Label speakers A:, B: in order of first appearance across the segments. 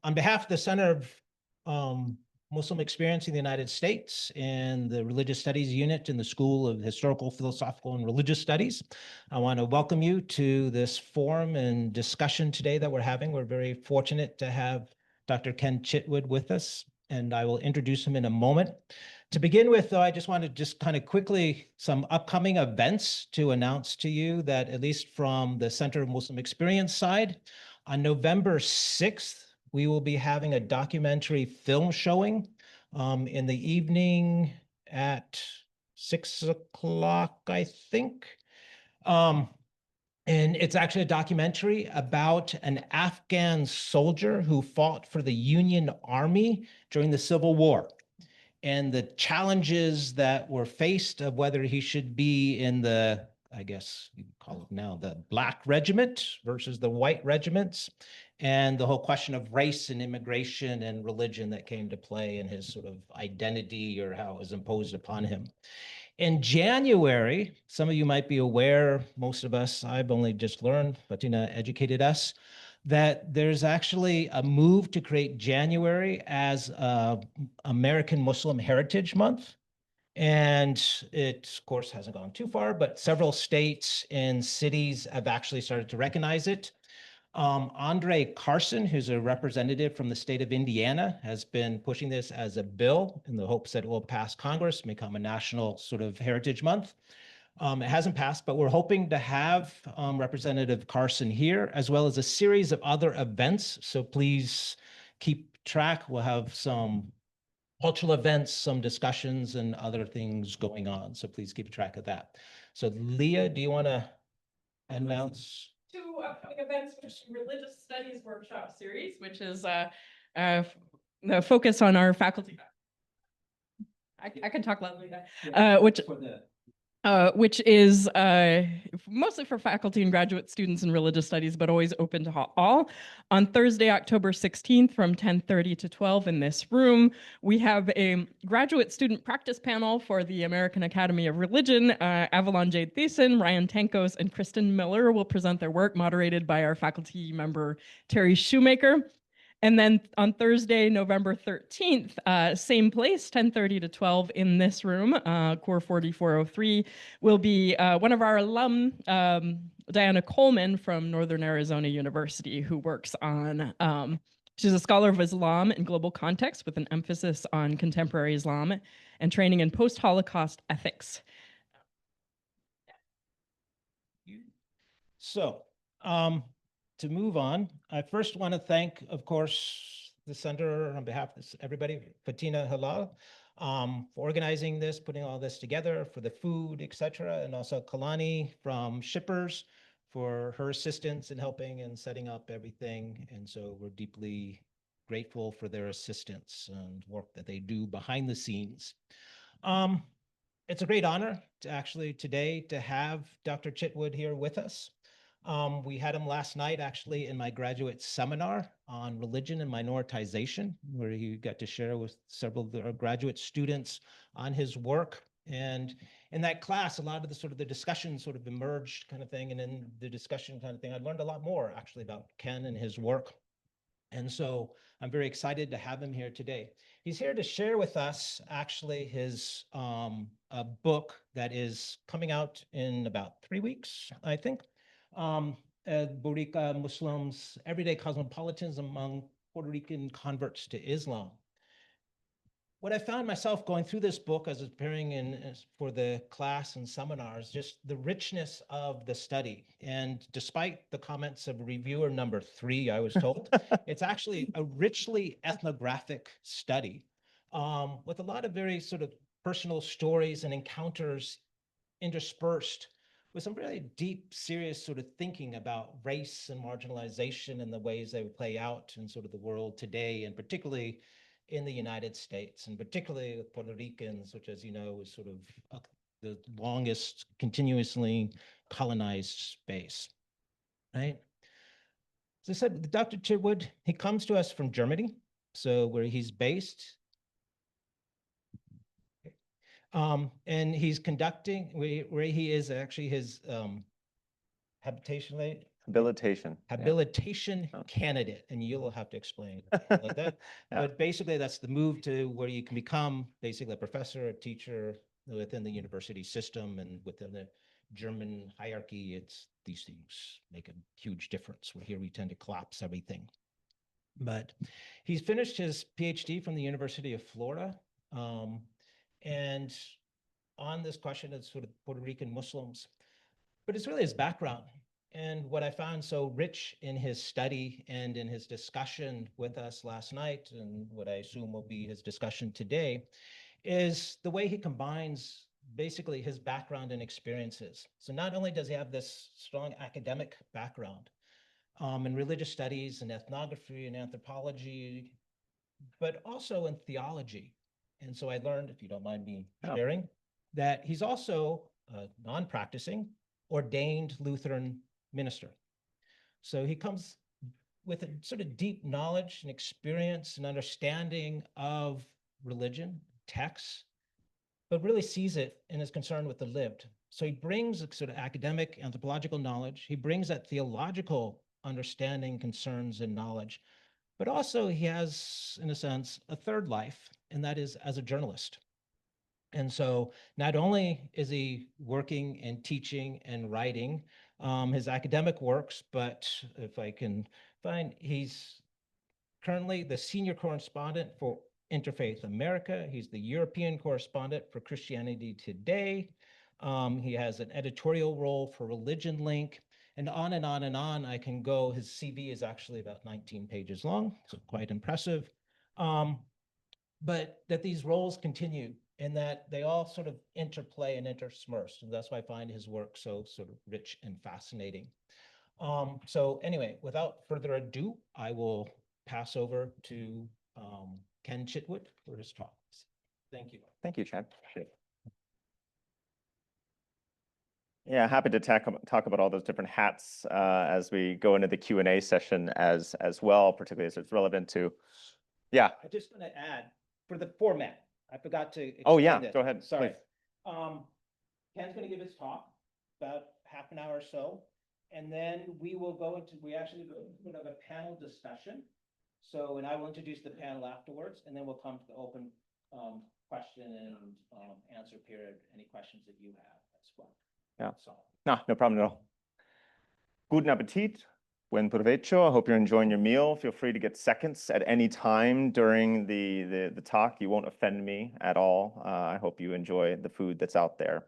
A: On behalf of the Center of Muslim Experience in the United States and the Religious Studies Unit in the School of Historical, Philosophical, and Religious Studies, I want to welcome you to this forum and discussion today that we're having. We're very fortunate to have Dr. Ken Chitwood with us, and I will introduce him in a moment. To begin with, though, I just want to just kind of quickly some upcoming events to announce to you that at least from the Center of Muslim Experience side, on November 6th, we will be having a documentary film showing in the evening at 6 o'clock, I think. And it's actually a documentary about an Afghan soldier who fought for the Union Army during the Civil War and the challenges that were faced of whether he should be in the, I guess you call it now, the Black Regiment versus the White Regiments, and the whole question of race and immigration and religion that came to play in his sort of identity or how it was imposed upon him. In January, some of you might be aware, most of us, I've only just learned, Fatina educated us, that there's actually a move to create January as American Muslim Heritage Month. And it, of course, hasn't gone too far, but several states and cities have actually started to recognize it. Andre Carson, who's a representative from the state of Indiana, has been pushing this as a bill in the hopes that it will pass Congress, become a national sort of heritage month. It hasn't passed, but we're hoping to have Representative Carson here, as well as a series of other events. So please keep track. We'll have some cultural events, some discussions, and other things going on. So please keep track of that. So Leah, do you want to announce?
B: Two upcoming events, which Religious Studies Workshop Series, which is the focus on our faculty. I can talk loudly. Which is mostly for faculty and graduate students in religious studies, but always open to all. On Thursday, October 16th from 10:30 to 12 in this room, we have a graduate student practice panel for the American Academy of Religion. Avalon Jade Thiessen, Ryan Tankos, and Kristen Miller will present their work, moderated by our faculty member, Terry Shoemaker. And then on Thursday, November 13th, same place, 10:30 to 12 in this room, Core 4403, will be one of our alum, Diana Coleman from Northern Arizona University, who works on, she's a scholar of Islam in global context with an emphasis on contemporary Islam and training in post-Holocaust ethics.
A: So, to move on, I first want to thank, of course, the center on behalf of everybody, Fatina Halal, for organizing this, putting all this together, for the food, etc., and also Kalani from Shippers for her assistance in helping and setting up everything. And so we're deeply grateful for their assistance and work that they do behind the scenes. It's a great honor to actually today to have Dr. Chitwood here with us. We had him last night actually in my graduate seminar on religion and minoritization, where he got to share with several of our graduate students on his work. And in that class, a lot of the sort of the discussion sort of emerged kind of thing. And in the discussion kind of thing, I learned a lot more actually about Ken and his work. And so I'm very excited to have him here today. He's here to share with us actually his a book that is coming out in about 3 weeks, I think. Puerto Rican Muslims, Everyday Cosmopolitanism Among Puerto Rican Converts to Islam. What I found myself going through this book as preparing for the class and seminars, just the richness of the study. And despite the comments of reviewer number 3, I was told, it's actually a richly ethnographic study with a lot of very sort of personal stories and encounters interspersed with some really deep, serious sort of thinking about race and marginalization and the ways they would play out in sort of the world today, and particularly in the United States, and particularly with Puerto Ricans, which, as you know, is sort of the longest continuously colonized space, right? As I said, Dr. Chitwood, he comes to us from Germany, so where he's based. And he's conducting, where he is actually his habitation
C: Habilitation.
A: Habilitation
C: Oh.
A: candidate, and you'll have to explain like that.
C: Yeah.
A: But basically, that's the move to where you can become basically a professor, a teacher within the university system and within the German hierarchy. It's these things make a huge difference. Where here we tend to collapse everything. But he's finished his PhD from the University of Florida, and on this question of sort of Puerto Rican Muslims, but it's really his background. And what I found so rich in his study and in his discussion with us last night, and what I assume will be his discussion today, is the way he combines basically his background and experiences. So not only does he have this strong academic background in religious studies and ethnography and anthropology, but also in theology. And so I learned, if you don't mind me sharing, that he's also a non-practicing, ordained Lutheran minister. So he comes with a sort of deep knowledge and experience and understanding of religion, texts, but really sees it and is concerned with the lived. So he brings a sort of academic, anthropological knowledge. He brings that theological understanding, concerns, and knowledge. But also he has, in a sense, a third life, and that is as a journalist. And so not only is he working and teaching and writing his academic works, but if I can find, he's currently the senior correspondent for Interfaith America. He's the European correspondent for Christianity Today. He has an editorial role for Religion Link, and on and on and on I can go. His CV is actually about 19 pages long, so quite impressive. But that these roles continue and that they all sort of interplay and intersperse. And that's why I find his work so sort of rich and fascinating. So anyway, without further ado, I will pass over to Ken Chitwood for his talk. Thank you.
C: Thank you, Chad. Yeah, happy to talk about all those different hats as we go into the Q&A session as well, particularly as it's relevant to, yeah.
A: I just want to add for the format, I forgot to explain
C: Oh yeah,
A: this.
C: go ahead.
A: Sorry.
C: Please.
A: Ken's going to give his talk about half an hour or so, and then we will go into, we actually go into a panel discussion. So, and I will introduce the panel afterwards, and then we'll come to the open question and answer period, any questions that you have as well.
C: Yeah.
A: So.
C: No problem at all. Guten Appetit. Buen provecho. I hope you're enjoying your meal. Feel free to get seconds at any time during the talk. You won't offend me at all. I hope you enjoy the food that's out there.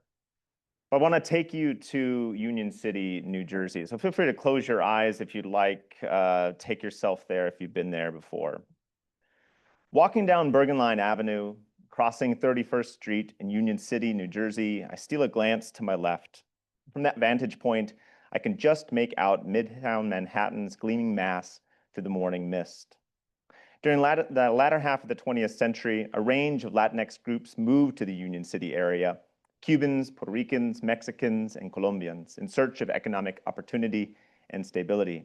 C: But I want to take you to Union City, New Jersey. So feel free to close your eyes if you'd like. Take yourself there if you've been there before. Walking down Bergen Line Avenue, crossing 31st Street in Union City, New Jersey, I steal a glance to my left. From that vantage point, I can just make out Midtown Manhattan's gleaming mass through the morning mist. During the latter half of the 20th century, a range of Latinx groups moved to the Union City area: Cubans, Puerto Ricans, Mexicans, and Colombians, in search of economic opportunity and stability.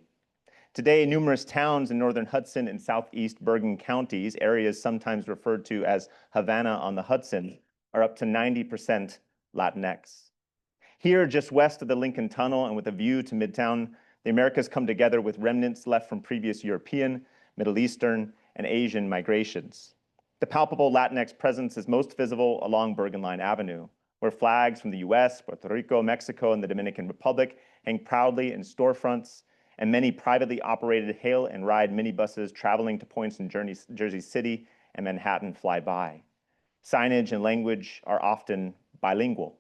C: Today, numerous towns in northern Hudson and southeast Bergen counties, areas sometimes referred to as Havana on the Hudson, are up to 90% Latinx. Here, just west of the Lincoln Tunnel and with a view to Midtown, the Americas come together with remnants left from previous European, Middle Eastern, and Asian migrations. The palpable Latinx presence is most visible along Bergen Line Avenue, where flags from the US, Puerto Rico, Mexico, and the Dominican Republic hang proudly in storefronts, and many privately operated hail and ride minibuses traveling to points in Jersey City and Manhattan fly by. Signage and language are often bilingual.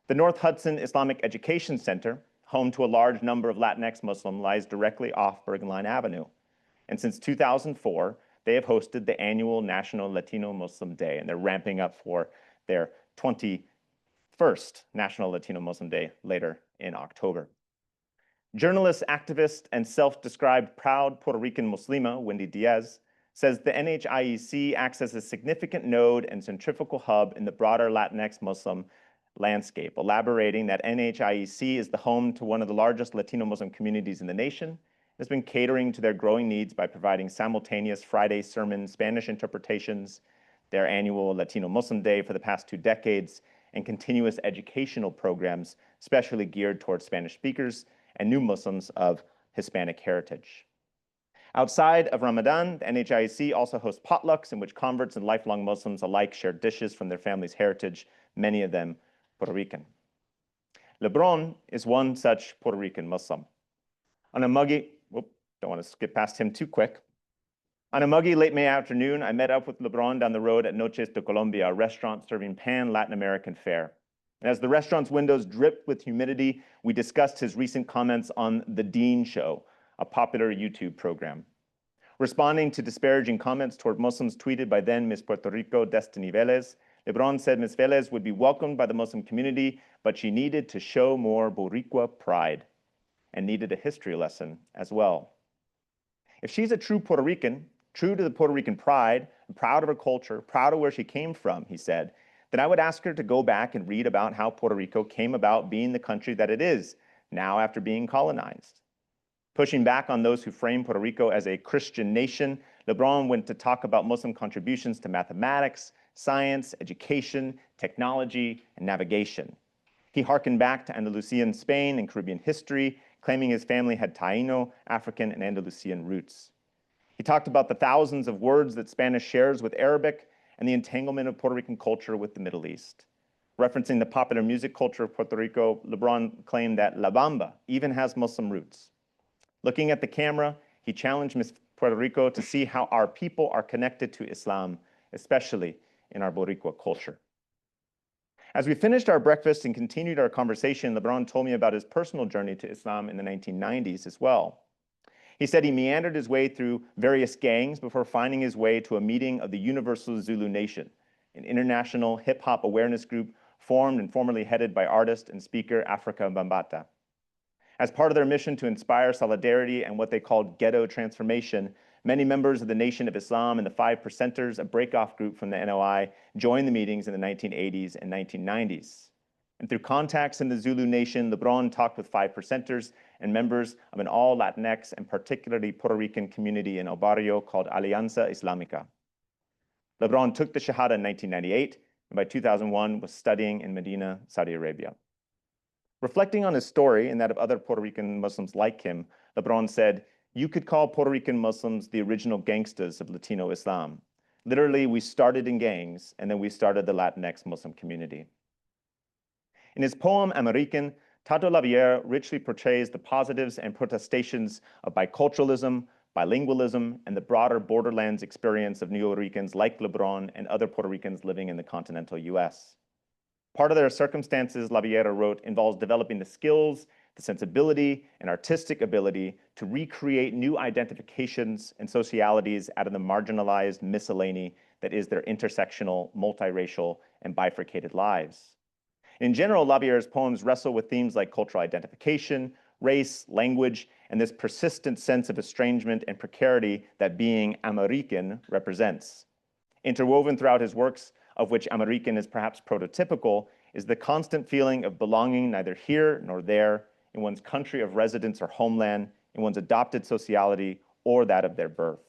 C: The North Hudson Islamic Education Center, home to a large number of Latinx Muslims, lies directly off Bergen Line Avenue. And since 2004, they have hosted the annual National Latino Muslim Day, and they're ramping up for their 21st National Latino Muslim Day later in October. Journalist, activist, and self-described proud Puerto Rican Muslima, Wendy Diaz, says the NHIEC acts as a significant node and centrifugal hub in the broader Latinx Muslim landscape, elaborating that NHIEC is the home to one of the largest Latino Muslim communities in the nation, has been catering to their growing needs by providing simultaneous Friday sermon Spanish interpretations, their annual Latino Muslim Day for the past 2 decades, and continuous educational programs, especially geared towards Spanish speakers, and new Muslims of Hispanic heritage. Outside of Ramadan, the NHIAC also hosts potlucks in which converts and lifelong Muslims alike share dishes from their family's heritage, many of them Puerto Rican. Lebron is one such Puerto Rican Muslim. On a muggy, don't want to skip past him too quick. On a muggy late May afternoon, I met up with Lebron down the road at Noches de Colombia, a restaurant serving pan-Latin American fare. And as the restaurant's windows dripped with humidity, we discussed his recent comments on The Dean Show, a popular YouTube program. Responding to disparaging comments toward Muslims tweeted by then Miss Puerto Rico Destiny Velez, Lebron said Ms. Velez would be welcomed by the Muslim community, but she needed to show more Boricua pride and needed a history lesson as well. If she's a true Puerto Rican, true to the Puerto Rican pride, and proud of her culture, proud of where she came from, he said, then I would ask her to go back and read about how Puerto Rico came about being the country that it is now after being colonized. Pushing back on those who frame Puerto Rico as a Christian nation, Lebron went to talk about Muslim contributions to mathematics, science, education, technology, and navigation. He hearkened back to Andalusian Spain and Caribbean history, claiming his family had Taino, African, and Andalusian roots. He talked about the thousands of words that Spanish shares with Arabic and the entanglement of Puerto Rican culture with the Middle East. Referencing the popular music culture of Puerto Rico, Lebron claimed that La Bamba even has Muslim roots. Looking at the camera, he challenged Miss Puerto Rico to see how our people are connected to Islam, especially in our Boricua culture. As we finished our breakfast and continued our conversation, Lebron told me about his personal journey to Islam in the 1990s as well. He said he meandered his way through various gangs before finding his way to a meeting of the Universal Zulu Nation, an international hip-hop awareness group formed and formerly headed by artist and speaker Africa Bambaataa. As part of their mission to inspire solidarity and what they called ghetto transformation, many members of the Nation of Islam and the Five Percenters, a breakoff group from the NOI, joined the meetings in the 1980s and 1990s. And through contacts in the Zulu Nation, Lebron talked with Five Percenters and members of an all Latinx and particularly Puerto Rican community in El Barrio called Alianza Islamica. Lebron took the Shahada in 1998, and by 2001 was studying in Medina, Saudi Arabia. Reflecting on his story and that of other Puerto Rican Muslims like him, Lebron said, "You could call Puerto Rican Muslims the original gangsters of Latino Islam. Literally, we started in gangs, and then we started the Latinx Muslim community." In his poem, AmeRícan, Tato Laviere richly portrays the positives and protestations of biculturalism, bilingualism, and the broader borderlands experience of Neo-Ricans like Lebron and other Puerto Ricans living in the continental US. Part of their circumstances, Laviere wrote, involves developing the skills, the sensibility, and artistic ability to recreate new identifications and socialities out of the marginalized miscellany that is their intersectional, multiracial, and bifurcated lives. In general, Laviere's poems wrestle with themes like cultural identification, race, language, and this persistent sense of estrangement and precarity that being AmeRícan represents. Interwoven throughout his works, of which AmeRícan is perhaps prototypical, is the constant feeling of belonging neither here nor there, in one's country of residence or homeland, in one's adopted sociality, or that of their birth.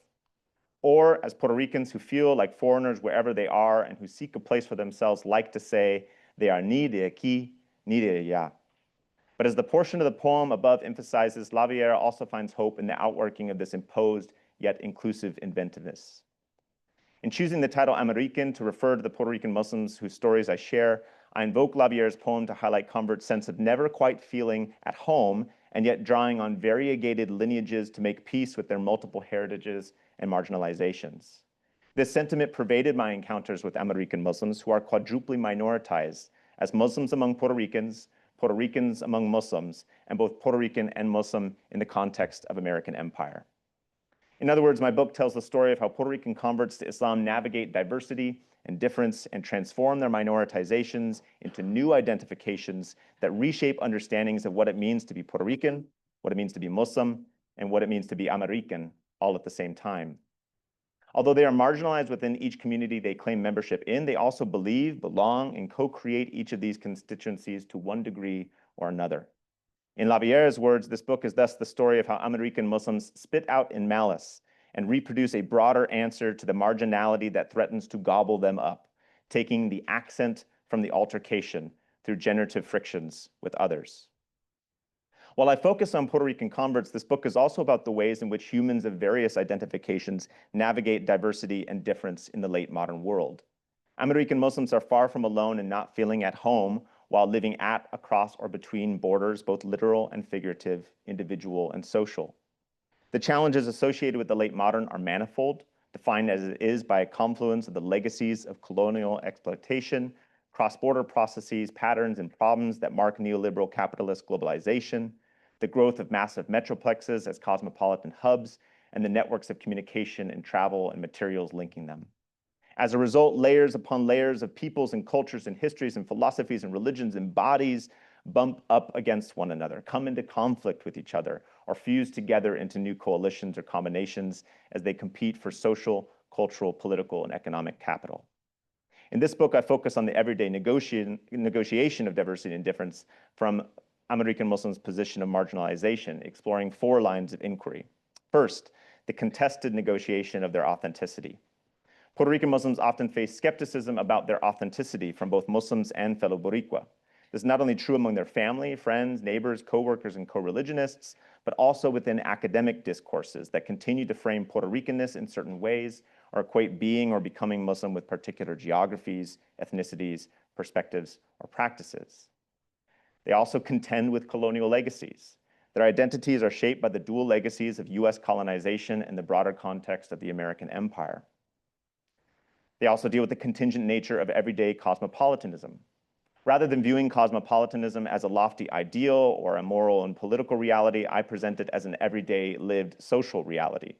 C: Or, as Puerto Ricans who feel like foreigners wherever they are and who seek a place for themselves like to say, they are ni de aquí, ni de allá. But as the portion of the poem above emphasizes, Laviere also finds hope in the outworking of this imposed yet inclusive inventiveness. In choosing the title AmeRícan to refer to the Puerto Rican Muslims whose stories I share, I invoke Laviere's poem to highlight converts' sense of never quite feeling at home and yet drawing on variegated lineages to make peace with their multiple heritages and marginalizations. This sentiment pervaded my encounters with AmeRícan Muslims who are quadruply minoritized as Muslims among Puerto Ricans among Muslims, and both Puerto Rican and Muslim in the context of American empire. In other words, my book tells the story of how Puerto Rican converts to Islam navigate diversity and difference and transform their minoritizations into new identifications that reshape understandings of what it means to be Puerto Rican, what it means to be Muslim, and what it means to be AmeRícan all at the same time. Although they are marginalized within each community they claim membership in, they also believe, belong, and co-create each of these constituencies to one degree or another. In Laviere's words, this book is thus the story of how AmeRícan Muslims spit out in malice and reproduce a broader answer to the marginality that threatens to gobble them up, taking the accent from the altercation through generative frictions with others. While I focus on Puerto Rican converts, this book is also about the ways in which humans of various identifications navigate diversity and difference in the late modern world. AmeRícan Muslims are far from alone in not feeling at home while living at, across, or between borders, both literal and figurative, individual and social. The challenges associated with the late modern are manifold, defined as it is by a confluence of the legacies of colonial exploitation, cross-border processes, patterns, and problems that mark neoliberal capitalist globalization, the growth of massive metroplexes as cosmopolitan hubs, and the networks of communication and travel and materials linking them. As a result, layers upon layers of peoples and cultures and histories and philosophies and religions and bodies bump up against one another, come into conflict with each other, or fuse together into new coalitions or combinations as they compete for social, cultural, political, and economic capital. In this book, I focus on the everyday negotiation of diversity and difference from AmeRícan Muslims' position of marginalization, exploring 4 lines of inquiry. First, the contested negotiation of their authenticity. Puerto Rican Muslims often face skepticism about their authenticity from both Muslims and fellow Boricua. This is not only true among their family, friends, neighbors, co-workers, and co-religionists, but also within academic discourses that continue to frame Puerto Ricanness in certain ways or equate being or becoming Muslim with particular geographies, ethnicities, perspectives, or practices. They also contend with colonial legacies. Their identities are shaped by the dual legacies of US colonization and the broader context of the American empire. They also deal with the contingent nature of everyday cosmopolitanism. Rather than viewing cosmopolitanism as a lofty ideal or a moral and political reality, I present it as an everyday lived social reality.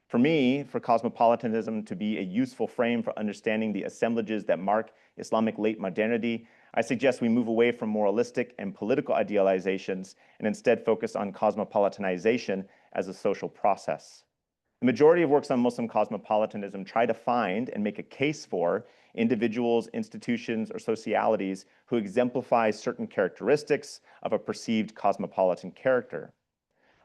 C: For me, for cosmopolitanism to be a useful frame for understanding the assemblages that mark Islamic late modernity, I suggest we move away from moralistic and political idealizations and instead focus on cosmopolitanization as a social process. The majority of works on Muslim cosmopolitanism try to find and make a case for individuals, institutions, or socialities who exemplify certain characteristics of a perceived cosmopolitan character.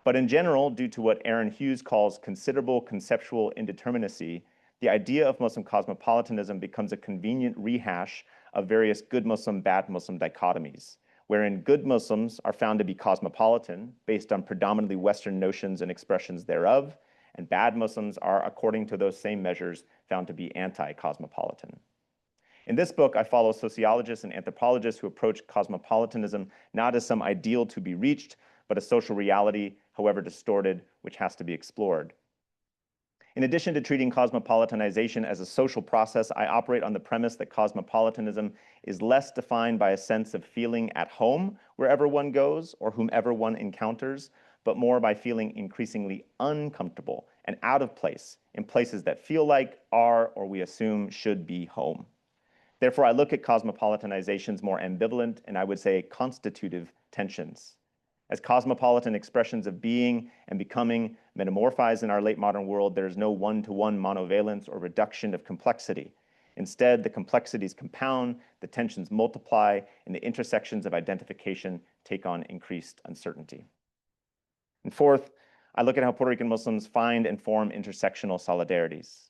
C: But in general, due to what Aaron Hughes calls considerable conceptual indeterminacy, the idea of Muslim cosmopolitanism becomes a convenient rehash of various good Muslim, bad Muslim dichotomies, wherein good Muslims are found to be cosmopolitan based on predominantly Western notions and expressions thereof, and bad Muslims are, according to those same measures, found to be anti-cosmopolitan. In this book, I follow sociologists and anthropologists who approach cosmopolitanism not as some ideal to be reached, but a social reality, however distorted, which has to be explored. In addition to treating cosmopolitanization as a social process, I operate on the premise that cosmopolitanism is less defined by a sense of feeling at home wherever one goes or whomever one encounters, but more by feeling increasingly uncomfortable and out of place in places that feel like, are, or we assume should be home. Therefore, I look at cosmopolitanization's more ambivalent and I would say constitutive tensions. As cosmopolitan expressions of being and becoming metamorphize in our late modern world, there is no one-to-one monovalence or reduction of complexity. Instead, the complexities compound, the tensions multiply, and the intersections of identification take on increased uncertainty. And fourth, I look at how Puerto Rican Muslims find and form intersectional solidarities.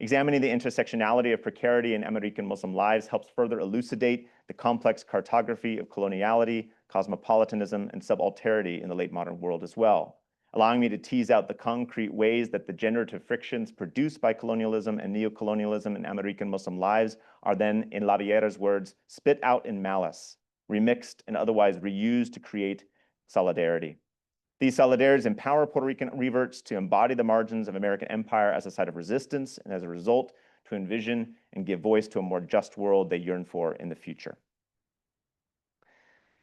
C: Examining the intersectionality of precarity in AmeRícan Muslim lives helps further elucidate the complex cartography of coloniality, cosmopolitanism, and subalterity in the late modern world as well, allowing me to tease out the concrete ways that the generative frictions produced by colonialism and neocolonialism in AmeRícan Muslim lives are then, in Laviera's words, spit out in malice, remixed and otherwise reused to create solidarity. These solidarities empower Puerto Rican reverts to embody the margins of American empire as a site of resistance, and as a result, to envision and give voice to a more just world they yearn for in the future.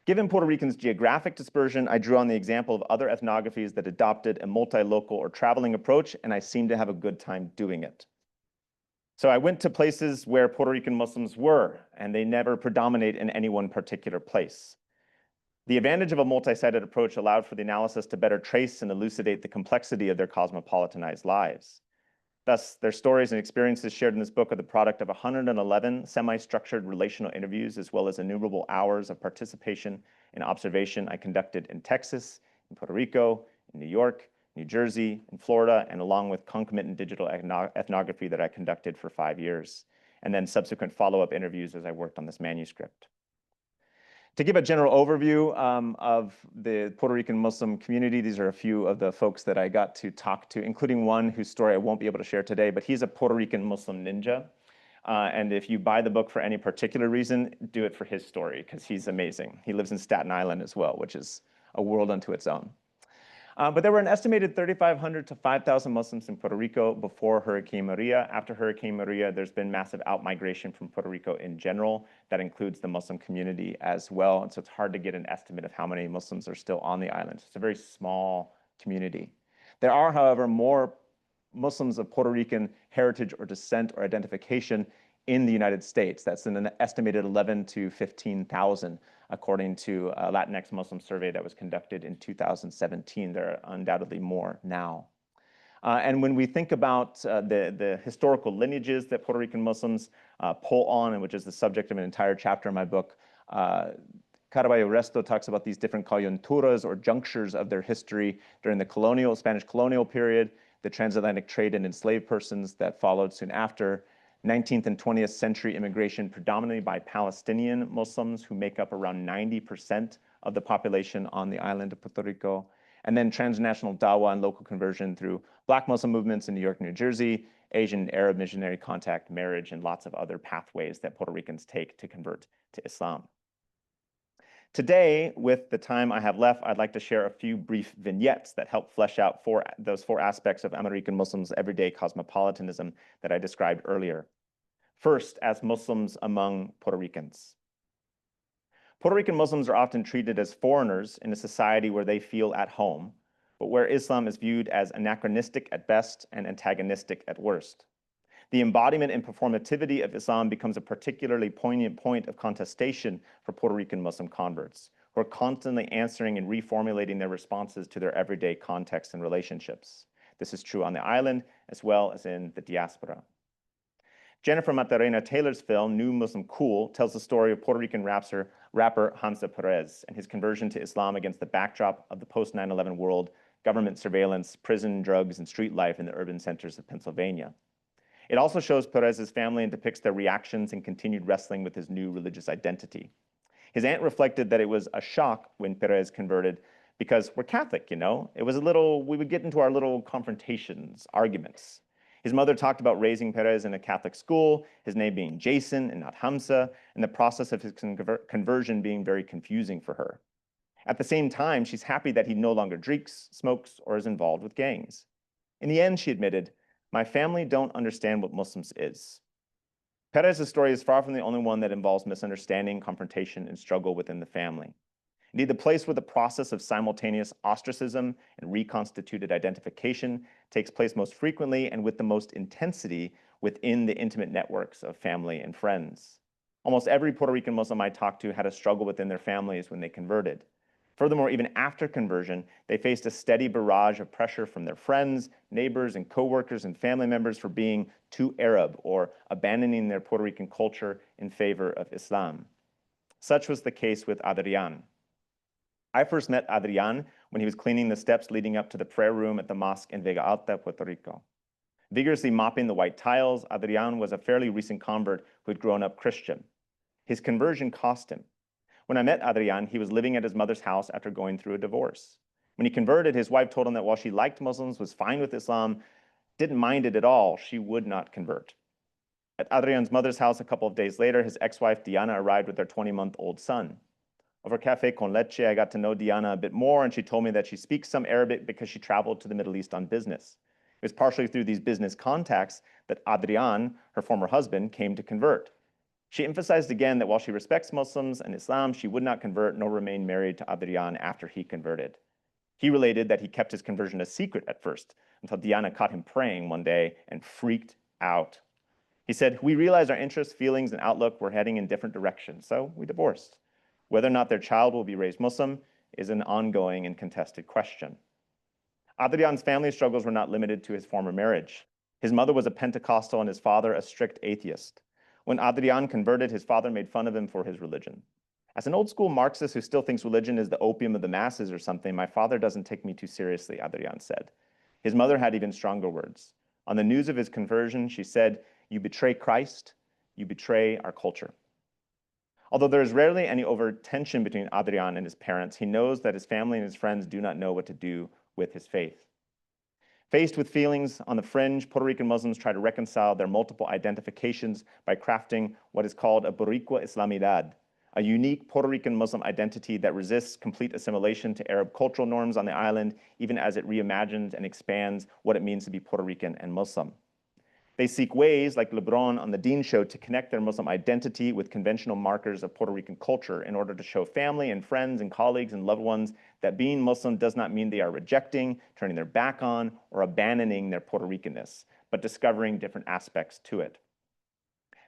C: Given Puerto Ricans' geographic dispersion, I drew on the example of other ethnographies that adopted a multi-local or traveling approach, and I seemed to have a good time doing it. So I went to places where Puerto Rican Muslims were, and they never predominate in any one particular place. The advantage of a multi-sited approach allowed for the analysis to better trace and elucidate the complexity of their cosmopolitanized lives. Thus, their stories and experiences shared in this book are the product of 111 semi-structured relational interviews, as well as innumerable hours of participation and observation I conducted in Texas, in Puerto Rico, in New York, New Jersey, in Florida, and along with concomitant digital ethnography that I conducted for 5 years, and then subsequent follow-up interviews as I worked on this manuscript. To give a general overview of the Puerto Rican Muslim community, these are a few of the folks that I got to talk to, including one whose story I won't be able to share today, but he's a Puerto Rican Muslim ninja. And if you buy the book for any particular reason, do it for his story, because he's amazing. He lives in Staten Island as well, which is a world unto its own. But there were an estimated 3,500 to 5,000 Muslims in Puerto Rico before Hurricane Maria. After Hurricane Maria, there's been massive outmigration from Puerto Rico in general. That includes the Muslim community as well. And so it's hard to get an estimate of how many Muslims are still on the island. It's a very small community. There are, however, more Muslims of Puerto Rican heritage or descent or identification in the United States. That's an estimated 11 to 15,000, according to a Latinx Muslim survey that was conducted in 2017. There are undoubtedly more now. And when we think about the historical lineages that Puerto Rican Muslims pull on, and which is the subject of an entire chapter in my book, Caraballo Resto talks about these different coyunturas or junctures of their history during the Spanish colonial period, the transatlantic trade in enslaved persons that followed soon after, 19th and 20th century immigration predominantly by Palestinian Muslims who make up around 90% of the population on the island of Puerto Rico, and then transnational dawah and local conversion through Black Muslim movements in New York, New Jersey, Asian Arab missionary contact, marriage, and lots of other pathways that Puerto Ricans take to convert to Islam. Today, with the time I have left, I'd like to share a few brief vignettes that help flesh out those four aspects of AmeRícan Muslims' everyday cosmopolitanism that I described earlier. First, as Muslims among Puerto Ricans. Puerto Rican Muslims are often treated as foreigners in a society where they feel at home, but where Islam is viewed as anachronistic at best and antagonistic at worst. The embodiment and performativity of Islam becomes a particularly poignant point of contestation for Puerto Rican Muslim converts, who are constantly answering and reformulating their responses to their everyday context and relationships. This is true on the island as well as in the diaspora. Jennifer Matarena Taylor's film, New Muslim Cool, tells the story of Puerto Rican rapper Hamza Perez and his conversion to Islam against the backdrop of the post-9/11 world, government surveillance, prison, drugs, and street life in the urban centers of Pennsylvania. It also shows Perez's family and depicts their reactions and continued wrestling with his new religious identity. His aunt reflected that it was a shock when Perez converted because we're Catholic, you know? It was we would get into our little confrontations, arguments. His mother talked about raising Perez in a Catholic school, his name being Jason and not Hamza, and the process of his conversion being very confusing for her. At the same time, she's happy that he no longer drinks, smokes, or is involved with gangs. In the end, she admitted, "My family don't understand what Muslims is." Perez's story is far from the only one that involves misunderstanding, confrontation, and struggle within the family. Indeed, the place where the process of simultaneous ostracism and reconstituted identification takes place most frequently and with the most intensity within the intimate networks of family and friends. Almost every Puerto Rican Muslim I talked to had a struggle within their families when they converted. Furthermore, even after conversion, they faced a steady barrage of pressure from their friends, neighbors, and coworkers and family members for being too Arab or abandoning their Puerto Rican culture in favor of Islam. Such was the case with Adrian. I first met Adrian when he was cleaning the steps leading up to the prayer room at the mosque in Vega Alta, Puerto Rico. Vigorously mopping the white tiles, Adrian was a fairly recent convert who had grown up Christian. His conversion cost him. When I met Adrian, he was living at his mother's house after going through a divorce. When he converted, his wife told him that while she liked Muslims, was fine with Islam, didn't mind it at all, she would not convert. At Adrian's mother's house a couple of days later, his ex-wife Diana arrived with their 20-month-old son. Over café con leche, I got to know Diana a bit more, and she told me that she speaks some Arabic because she traveled to the Middle East on business. It was partially through these business contacts that Adrian, her former husband, came to convert. She emphasized again that while she respects Muslims and Islam, she would not convert nor remain married to Adrian after he converted. He related that he kept his conversion a secret at first until Diana caught him praying one day and freaked out. He said, "We realized our interests, feelings, and outlook were heading in different directions, so we divorced. Whether or not their child will be raised Muslim is an ongoing and contested question." Adrian's family struggles were not limited to his former marriage. His mother was a Pentecostal and his father a strict atheist. When Adrian converted, his father made fun of him for his religion. "As an old-school Marxist who still thinks religion is the opium of the masses or something, my father doesn't take me too seriously," Adrian said. His mother had even stronger words. On the news of his conversion, she said, "You betray Christ, you betray our culture." Although there is rarely any overt tension between Adrian and his parents, he knows that his family and his friends do not know what to do with his faith. Faced with feelings on the fringe, Puerto Rican Muslims try to reconcile their multiple identifications by crafting what is called a Boricua Islamidad, a unique Puerto Rican Muslim identity that resists complete assimilation to Arab cultural norms on the island, even as it reimagines and expands what it means to be Puerto Rican and Muslim. They seek ways, like LeBron on the Dean Show, to connect their Muslim identity with conventional markers of Puerto Rican culture in order to show family and friends and colleagues and loved ones that being Muslim does not mean they are rejecting, turning their back on, or abandoning their Puerto Ricanness, but discovering different aspects to it.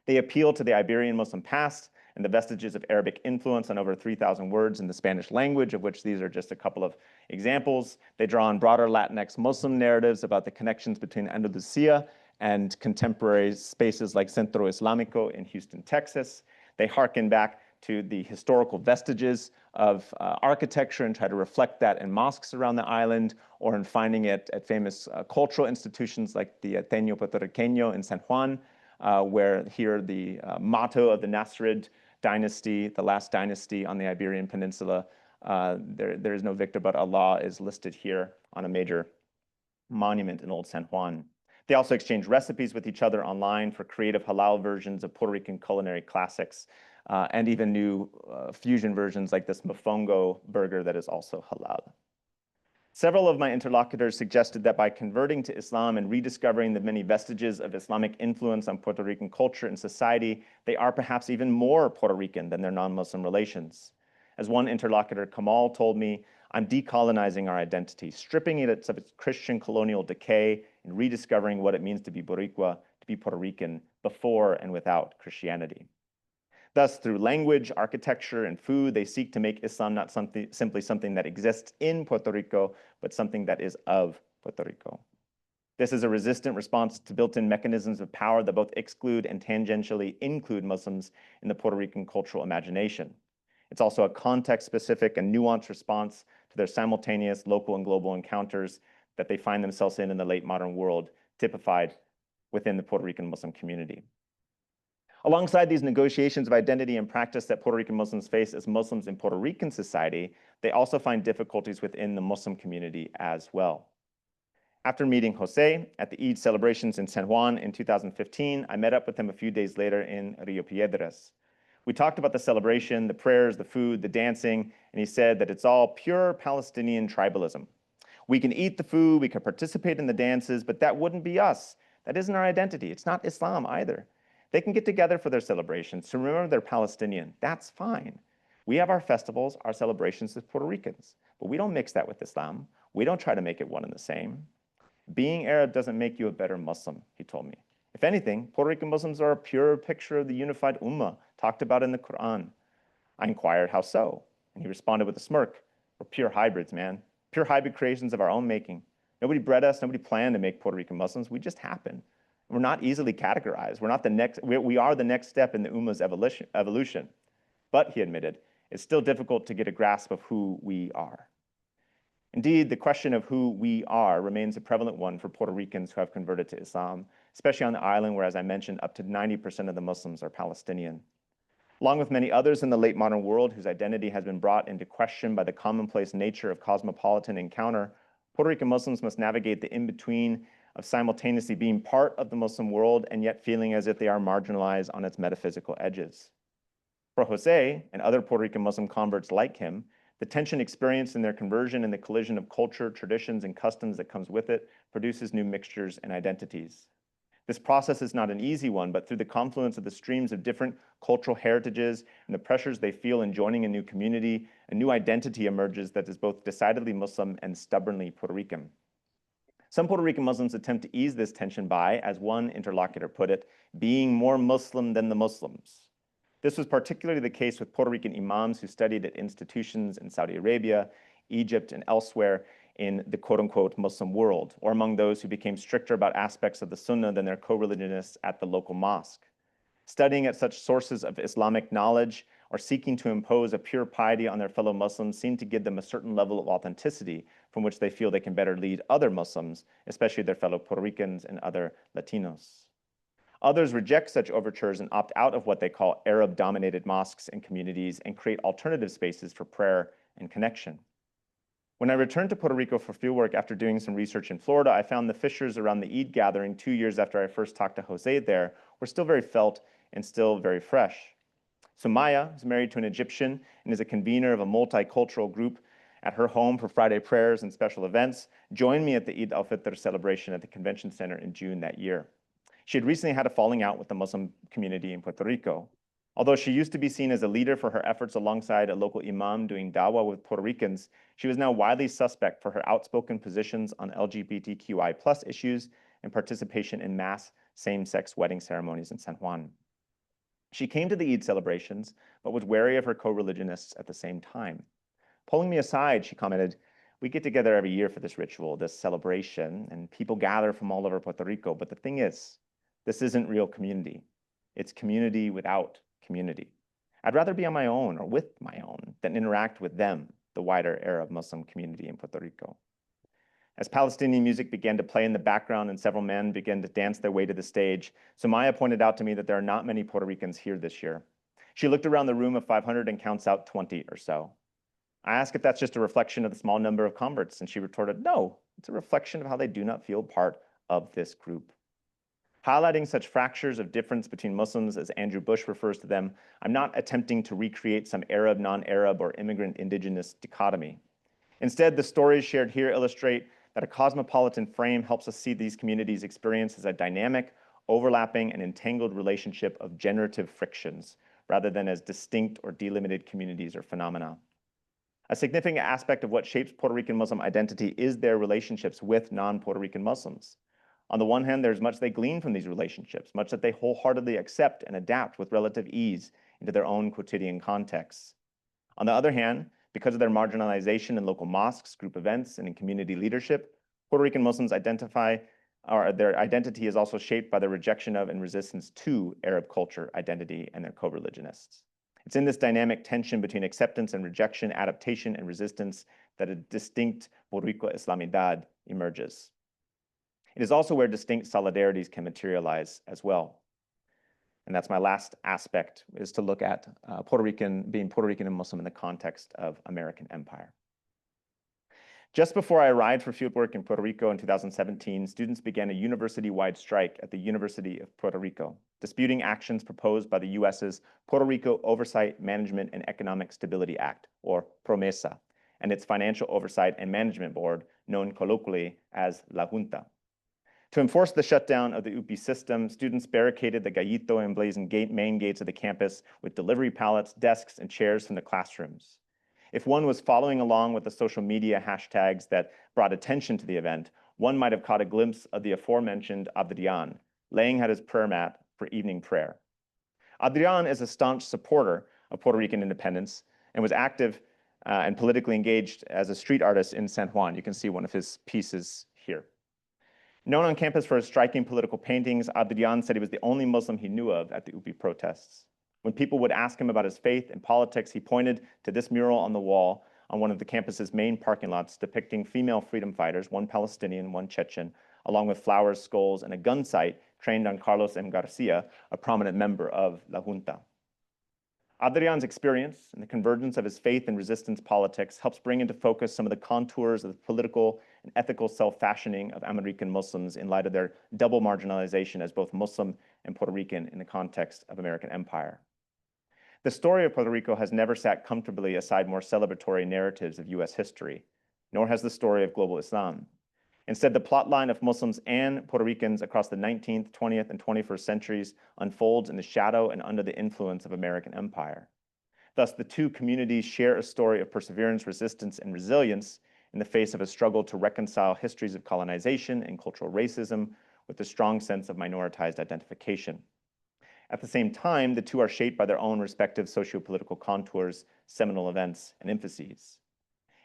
C: They appeal to the Iberian Muslim past and the vestiges of Arabic influence on over 3,000 words in the Spanish language, of which these are just a couple of examples. They draw on broader Latinx Muslim narratives about the connections between Andalusia and contemporary spaces like Centro Islamico in Houston, Texas. They harken back to the historical vestiges of architecture and try to reflect that in mosques around the island, or in finding it at famous cultural institutions like the Ateneo Puertorriqueño in San Juan, where here the motto of the Nasrid dynasty, the last dynasty on the Iberian Peninsula, there is no victor but Allah, is listed here on a major monument in Old San Juan. They also exchange recipes with each other online for creative halal versions of Puerto Rican culinary classics, and even new fusion versions like this mofongo burger that is also halal. Several of my interlocutors suggested that by converting to Islam and rediscovering the many vestiges of Islamic influence on Puerto Rican culture and society, they are perhaps even more Puerto Rican than their non-Muslim relations. As one interlocutor, Kamal, told me, I'm decolonizing our identity, stripping it of its Christian colonial decay and rediscovering what it means to be Boricua, to be Puerto Rican, before and without Christianity. Thus, through language, architecture, and food, they seek to make Islam not simply something that exists in Puerto Rico, but something that is of Puerto Rico. This is a resistant response to built-in mechanisms of power that both exclude and tangentially include Muslims in the Puerto Rican cultural imagination. It's also a context-specific and nuanced response to their simultaneous local and global encounters that they find themselves in the late modern world, typified within the Puerto Rican Muslim community. Alongside these negotiations of identity and practice that Puerto Rican Muslims face as Muslims in Puerto Rican society, they also find difficulties within the Muslim community as well. After meeting Jose at the Eid celebrations in San Juan in 2015, I met up with him a few days later in Rio Piedras. We talked about the celebration, the prayers, the food, the dancing, and he said that it's all pure Palestinian tribalism. We can eat the food, we can participate in the dances, but that wouldn't be us. That isn't our identity. It's not Islam either. They can get together for their celebrations to remember they're Palestinian. That's fine. We have our festivals, our celebrations as Puerto Ricans, but we don't mix that with Islam. We don't try to make it one and the same. Being Arab doesn't make you a better Muslim, he told me. If anything, Puerto Rican Muslims are a pure picture of the unified Ummah talked about in the Quran. I inquired, how so? And he responded with a smirk. We're pure hybrids, man. Pure hybrid creations of our own making. Nobody bred us, nobody planned to make Puerto Rican Muslims. We just happen. We're not easily categorized. We are the next step in the Ummah's evolution. But, he admitted, it's still difficult to get a grasp of who we are. Indeed, the question of who we are remains a prevalent one for Puerto Ricans who have converted to Islam, especially on the island where, as I mentioned, up to 90% of the Muslims are Palestinian. Along with many others in the late modern world whose identity has been brought into question by the commonplace nature of cosmopolitan encounter, Puerto Rican Muslims must navigate the in-between of simultaneously being part of the Muslim world and yet feeling as if they are marginalized on its metaphysical edges. For Jose and other Puerto Rican Muslim converts like him, the tension experienced in their conversion and the collision of culture, traditions, and customs that comes with it produces new mixtures and identities. This process is not an easy one, but through the confluence of the streams of different cultural heritages and the pressures they feel in joining a new community, a new identity emerges that is both decidedly Muslim and stubbornly Puerto Rican. Some Puerto Rican Muslims attempt to ease this tension by, as one interlocutor put it, being more Muslim than the Muslims. This was particularly the case with Puerto Rican imams who studied at institutions in Saudi Arabia, Egypt, and elsewhere in the quote-unquote Muslim world, or among those who became stricter about aspects of the Sunnah than their co-religionists at the local mosque. Studying at such sources of Islamic knowledge or seeking to impose a pure piety on their fellow Muslims seem to give them a certain level of authenticity from which they feel they can better lead other Muslims, especially their fellow Puerto Ricans and other Latinos. Others reject such overtures and opt out of what they call Arab-dominated mosques and communities and create alternative spaces for prayer and connection. When I returned to Puerto Rico for fieldwork after doing some research in Florida, I found the fissures around the Eid gathering 2 years after I first talked to Jose there were still very felt and still very fresh. Sumaya is married to an Egyptian and is a convener of a multicultural group at her home for Friday prayers and special events, joined me at the Eid al-Fitr celebration at the convention center in June that year. She had recently had a falling out with the Muslim community in Puerto Rico. Although she used to be seen as a leader for her efforts alongside a local imam doing dawah with Puerto Ricans, she was now widely suspect for her outspoken positions on LGBTQI+ issues and participation in mass same-sex wedding ceremonies in San Juan. She came to the Eid celebrations, but was wary of her co-religionists at the same time. Pulling me aside, she commented, "We get together every year for this ritual, this celebration, and people gather from all over Puerto Rico, but the thing is, this isn't real community. It's community without community. I'd rather be on my own or with my own than interact with them, the wider Arab Muslim community in Puerto Rico." As Palestinian music began to play in the background and several men began to dance their way to the stage, Sumaya pointed out to me that there are not many Puerto Ricans here this year. She looked around the room of 500 and counts out 20 or so. I asked if that's just a reflection of the small number of converts, and she retorted, "No, it's a reflection of how they do not feel part of this group." Highlighting such fractures of difference between Muslims, as Andrew Bush refers to them, I'm not attempting to recreate some Arab, non-Arab, or immigrant indigenous dichotomy. Instead, the stories shared here illustrate that a cosmopolitan frame helps us see these communities' experience as a dynamic, overlapping, and entangled relationship of generative frictions, rather than as distinct or delimited communities or phenomena. A significant aspect of what shapes Puerto Rican Muslim identity is their relationships with non-Puerto Rican Muslims. On the one hand, there's much they glean from these relationships, much that they wholeheartedly accept and adapt with relative ease into their own quotidian contexts. On the other hand, because of their marginalization in local mosques, group events, and in community leadership, Puerto Rican Muslims their identity is also shaped by their rejection of and resistance to Arab culture, identity, and their co-religionists. It's in this dynamic tension between acceptance and rejection, adaptation and resistance, that a distinct Puerto Rico Islamidad emerges. It is also where distinct solidarities can materialize as well. And that's my last aspect, is to look at being Puerto Rican and Muslim in the context of American empire. Just before I arrived for fieldwork in Puerto Rico in 2017, students began a university-wide strike at the University of Puerto Rico, disputing actions proposed by the US's Puerto Rico Oversight, Management, and Economic Stability Act, or PROMESA, and its Financial Oversight and Management Board, known colloquially as La Junta. To enforce the shutdown of the UPI system, students barricaded the gallito and emblazoned main gates of the campus with delivery pallets, desks, and chairs from the classrooms. If one was following along with the social media hashtags that brought attention to the event, one might have caught a glimpse of the aforementioned Adrian, laying out his prayer mat for evening prayer. Adrian is a staunch supporter of Puerto Rican independence and was active and politically engaged as a street artist in San Juan. You can see one of his pieces here. Known on campus for his striking political paintings, Adrian said he was the only Muslim he knew of at the UPI protests. When people would ask him about his faith and politics, he pointed to this mural on the wall on one of the campus's main parking lots depicting female freedom fighters, one Palestinian, one Chechen, along with flowers, skulls, and a gun sight trained on Carlos M. Garcia, a prominent member of La Junta. Adrian's experience and the convergence of his faith and resistance politics helps bring into focus some of the contours of the political and ethical self-fashioning of AmeRícan Muslims in light of their double marginalization as both Muslim and Puerto Rican in the context of American empire. The story of Puerto Rico has never sat comfortably aside more celebratory narratives of US history, nor has the story of global Islam. Instead, the plotline of Muslims and Puerto Ricans across the 19th, 20th, and 21st centuries unfolds in the shadow and under the influence of American empire. Thus, the two communities share a story of perseverance, resistance, and resilience in the face of a struggle to reconcile histories of colonization and cultural racism with a strong sense of minoritized identification. At the same time, the two are shaped by their own respective socio-political contours, seminal events, and emphases.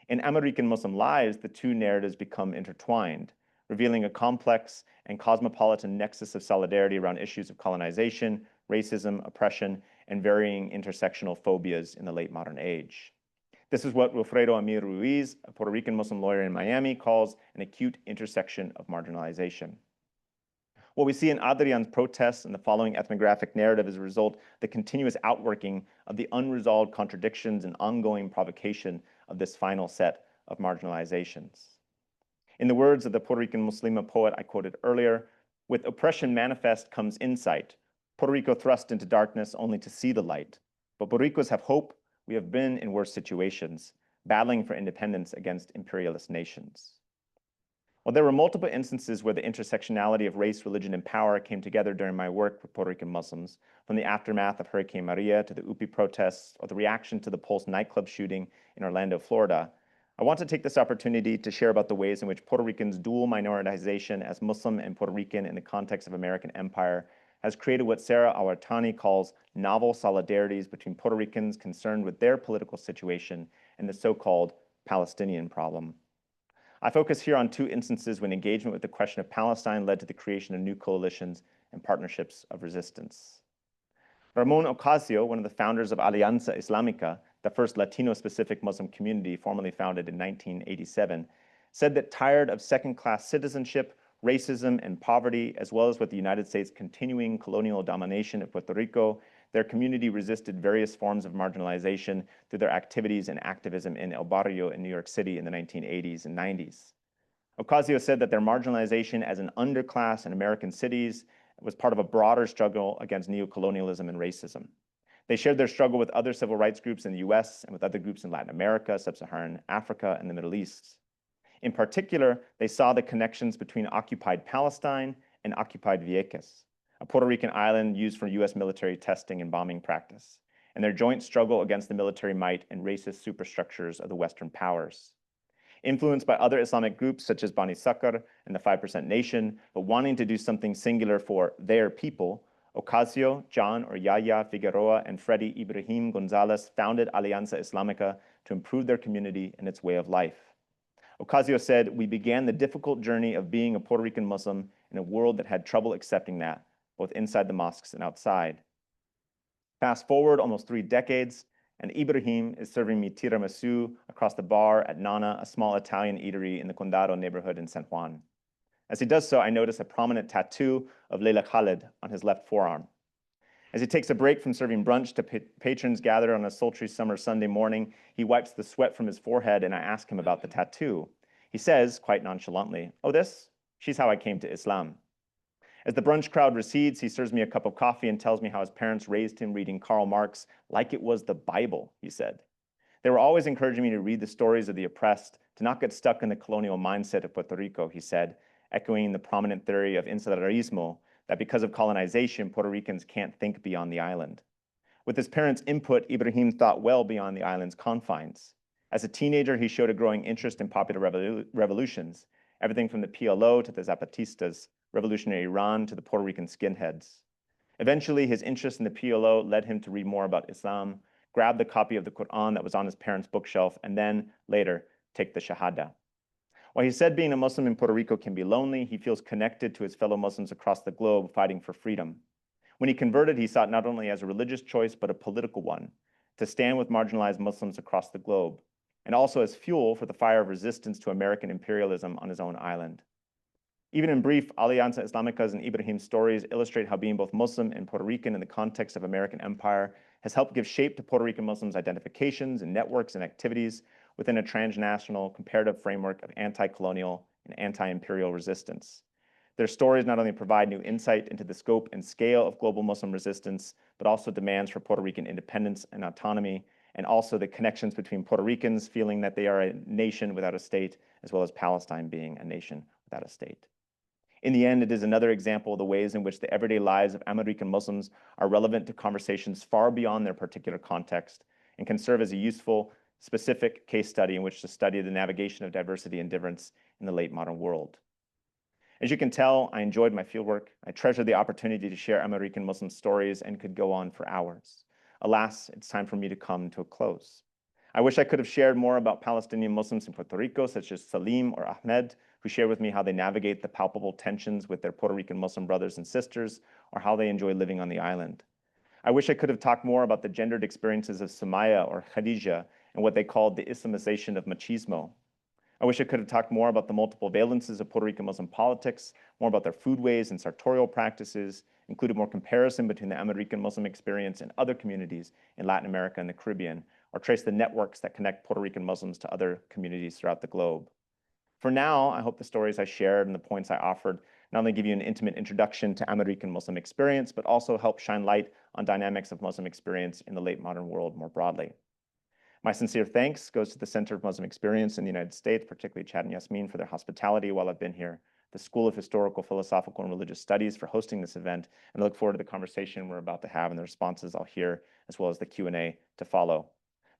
C: In AmeRícan Muslim lives, the two narratives become intertwined, revealing a complex and cosmopolitan nexus of solidarity around issues of colonization, racism, oppression, and varying intersectional phobias in the late modern age. This is what Wilfredo Amir Ruiz, a Puerto Rican Muslim lawyer in Miami, calls an acute intersection of marginalization. What we see in Adrian's protests and the following ethnographic narrative is a result of the continuous outworking of the unresolved contradictions and ongoing provocation of this final set of marginalizations. In the words of the Puerto Rican Muslim poet I quoted earlier, with oppression manifest comes insight. Puerto Rico thrust into darkness only to see the light. But Puerto Ricos have hope. We have been in worse situations, battling for independence against imperialist nations. While there were multiple instances where the intersectionality of race, religion, and power came together during my work with Puerto Rican Muslims, from the aftermath of Hurricane Maria to the UPI protests or the reaction to the Pulse nightclub shooting in Orlando, Florida, I want to take this opportunity to share about the ways in which Puerto Ricans' dual minoritization as Muslim and Puerto Rican in the context of American empire has created what Sarah Awartani calls novel solidarities between Puerto Ricans concerned with their political situation and the so-called Palestinian problem. I focus here on two instances when engagement with the question of Palestine led to the creation of new coalitions and partnerships of resistance. Ramon Ocasio, one of the founders of Alianza Islámica, the first Latino-specific Muslim community formerly founded in 1987, said that tired of second-class citizenship, racism, and poverty, as well as with the United States' continuing colonial domination of Puerto Rico, their community resisted various forms of marginalization through their activities and activism in El Barrio in New York City in the 1980s and 90s. Ocasio said that their marginalization as an underclass in American cities was part of a broader struggle against neocolonialism and racism. They shared their struggle with other civil rights groups in the US and with other groups in Latin America, Sub-Saharan Africa, and the Middle East. In particular, they saw the connections between occupied Palestine and occupied Vieques, a Puerto Rican island used for US military testing and bombing practice, and their joint struggle against the military might and racist superstructures of the Western powers. Influenced by other Islamic groups such as Bani Sakr and the 5% Nation, but wanting to do something singular for their people, Ocasio, John or Yaya Figueroa, and Freddy Ibrahim Gonzalez founded Alianza Islámica to improve their community and its way of life. Ocasio said, "We began the difficult journey of being a Puerto Rican Muslim in a world that had trouble accepting that, both inside the mosques and outside." Fast forward almost 3 decades, and Ibrahim is serving me tiramisu across the bar at Nana, a small Italian eatery in the Condado neighborhood in San Juan. As he does so, I notice a prominent tattoo of Leila Khaled on his left forearm. As he takes a break from serving brunch to patrons gathered on a sultry summer Sunday morning, he wipes the sweat from his forehead, and I ask him about the tattoo. He says, quite nonchalantly, "Oh, this? She's how I came to Islam." As the brunch crowd recedes, he serves me a cup of coffee and tells me how his parents raised him reading Karl Marx like it was the Bible, he said. They were always encouraging me to read the stories of the oppressed, to not get stuck in the colonial mindset of Puerto Rico, he said, echoing the prominent theory of insularismo, that because of colonization, Puerto Ricans can't think beyond the island. With his parents' input, Ibrahim thought well beyond the island's confines. As a teenager, he showed a growing interest in popular revolutions, everything from the PLO to the Zapatistas, revolutionary Iran to the Puerto Rican skinheads. Eventually, his interest in the PLO led him to read more about Islam, grab the copy of the Quran that was on his parents' bookshelf, and then, later, take the Shahada. While he said being a Muslim in Puerto Rico can be lonely, he feels connected to his fellow Muslims across the globe fighting for freedom. When he converted, he saw it not only as a religious choice, but a political one, to stand with marginalized Muslims across the globe, and also as fuel for the fire of resistance to American imperialism on his own island. Even in brief, Alianza Islámica's and Ibrahim's stories illustrate how being both Muslim and Puerto Rican in the context of American empire has helped give shape to Puerto Rican Muslims' identifications and networks and activities within a transnational comparative framework of anti-colonial and anti-imperial resistance. Their stories not only provide new insight into the scope and scale of global Muslim resistance, but also demands for Puerto Rican independence and autonomy, and also the connections between Puerto Ricans feeling that they are a nation without a state, as well as Palestine being a nation without a state. In the end, it is another example of the ways in which the everyday lives of AmeRícan Muslims are relevant to conversations far beyond their particular context and can serve as a useful, specific case study in which to study the navigation of diversity and difference in the late modern world. As you can tell, I enjoyed my fieldwork. I treasure the opportunity to share AmeRícan Muslim stories and could go on for hours. Alas, it's time for me to come to a close. I wish I could have shared more about Palestinian Muslims in Puerto Rico, such as Salim or Ahmed, who share with me how they navigate the palpable tensions with their Puerto Rican Muslim brothers and sisters, or how they enjoy living on the island. I wish I could have talked more about the gendered experiences of Sumaya or Khadija and what they called the Islamization of machismo. I wish I could have talked more about the multiple valences of Puerto Rican Muslim politics, more about their foodways and sartorial practices, included more comparison between the AmeRícan Muslim experience and other communities in Latin America and the Caribbean, or trace the networks that connect Puerto Rican Muslims to other communities throughout the globe. For now, I hope the stories I shared and the points I offered not only give you an intimate introduction to AmeRícan Muslim experience, but also help shine light on dynamics of Muslim experience in the late modern world more broadly. My sincere thanks goes to the Center of Muslim Experience in the United States, particularly Chad and Yasmin for their hospitality while I've been here, the School of Historical, Philosophical, and Religious Studies for hosting this event, and I look forward to the conversation we're about to have and the responses I'll hear, as well as the Q&A to follow.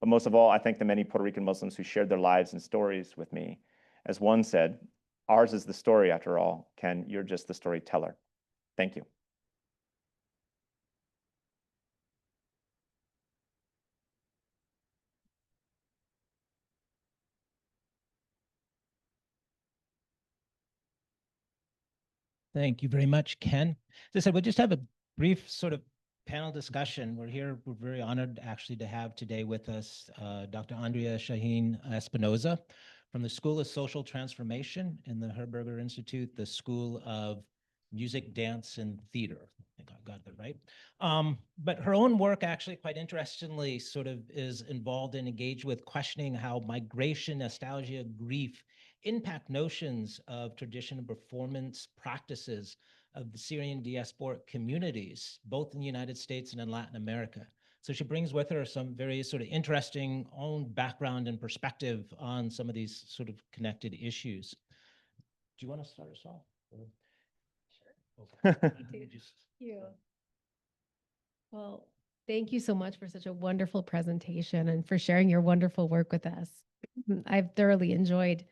C: But most of all, I thank the many Puerto Rican Muslims who shared their lives and stories with me. As one said, ours is the story after all. Ken, you're just the storyteller. Thank you.
A: Thank you very much, Ken. As I said, we'll just have a brief sort of panel discussion. We're very honored actually to have today with us Dr. Andrea Shaheen Espinoza from the School of Social Transformation in the Herberger Institute, the School of Music, Dance, and Theater. I think I've got that right. But her own work actually quite interestingly sort of is involved and engaged with questioning how migration, nostalgia, grief impact notions of tradition and performance practices of the Syrian diasporic communities, both in the United States and in Latin America. So she brings with her some very sort of interesting own background and perspective on some of these sort of connected issues. Do you want to start us off?
D: Sure. Thank you. Well, thank you so much for such a wonderful presentation and for sharing your wonderful work with us. I've thoroughly enjoyed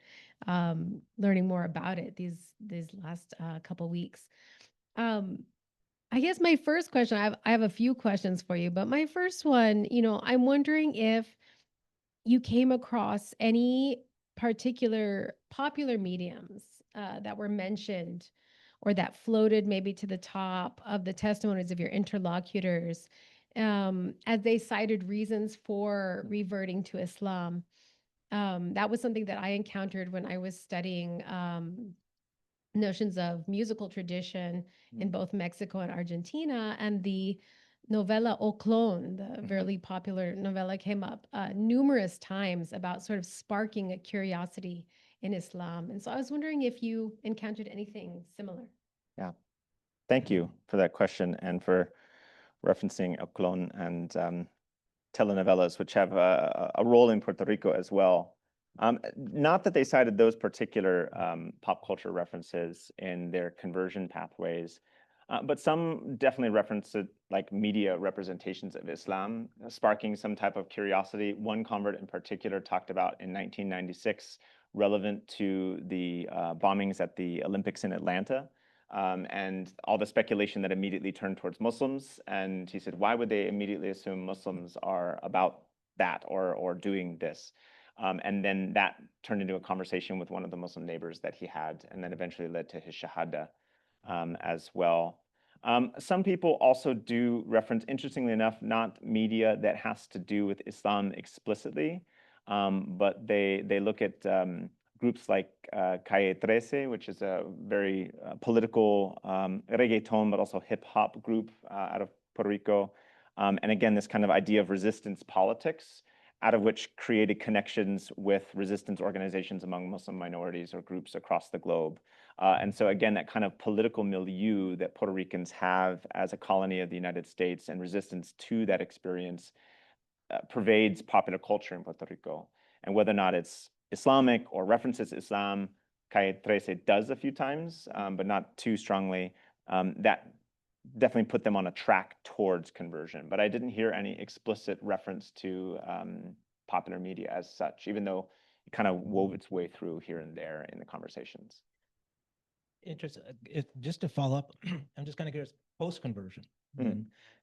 D: learning more about it these last couple weeks. I guess my first question, I have a few questions for you, but my first one, I'm wondering if you came across any particular popular mediums that were mentioned or that floated maybe to the top of the testimonies of your interlocutors as they cited reasons for reverting to Islam. That was something that I encountered when I was studying notions of musical tradition in both Mexico and Argentina, and the novela O Clon, the very popular novella, came up numerous times about sort of sparking a curiosity in Islam. And so I was wondering if you encountered anything similar.
C: Yeah, thank you for that question and for referencing O Clon and telenovelas, which have a role in Puerto Rico as well. Not that they cited those particular pop culture references in their conversion pathways, but some definitely referenced it like media representations of Islam, sparking some type of curiosity. One convert in particular talked about in 1996, relevant to the bombings at the Olympics in Atlanta. And all the speculation that immediately turned towards Muslims. And he said, why would they immediately assume Muslims are about that or doing this? And then that turned into a conversation with one of the Muslim neighbors that he had, and then eventually led to his shahada as well. Some people also do reference, interestingly enough, not media that has to do with Islam explicitly, but they look at groups like Calle 13, which is a very political reggaeton, but also hip hop group out of Puerto Rico. And again, this kind of idea of resistance politics, out of which created connections with resistance organizations among Muslim minorities or groups across the globe. And so again, that kind of political milieu that Puerto Ricans have as a colony of the United States and resistance to that experience pervades popular culture in Puerto Rico. And whether or not it's Islamic or references Islam, Calle 13 does a few times, but not too strongly. That definitely put them on a track towards conversion. But I didn't hear any explicit reference to popular media as such, even though it kind of wove its way through here and there in the conversations.
A: Interesting. Just to follow up, I'm just kind of curious, post-conversion,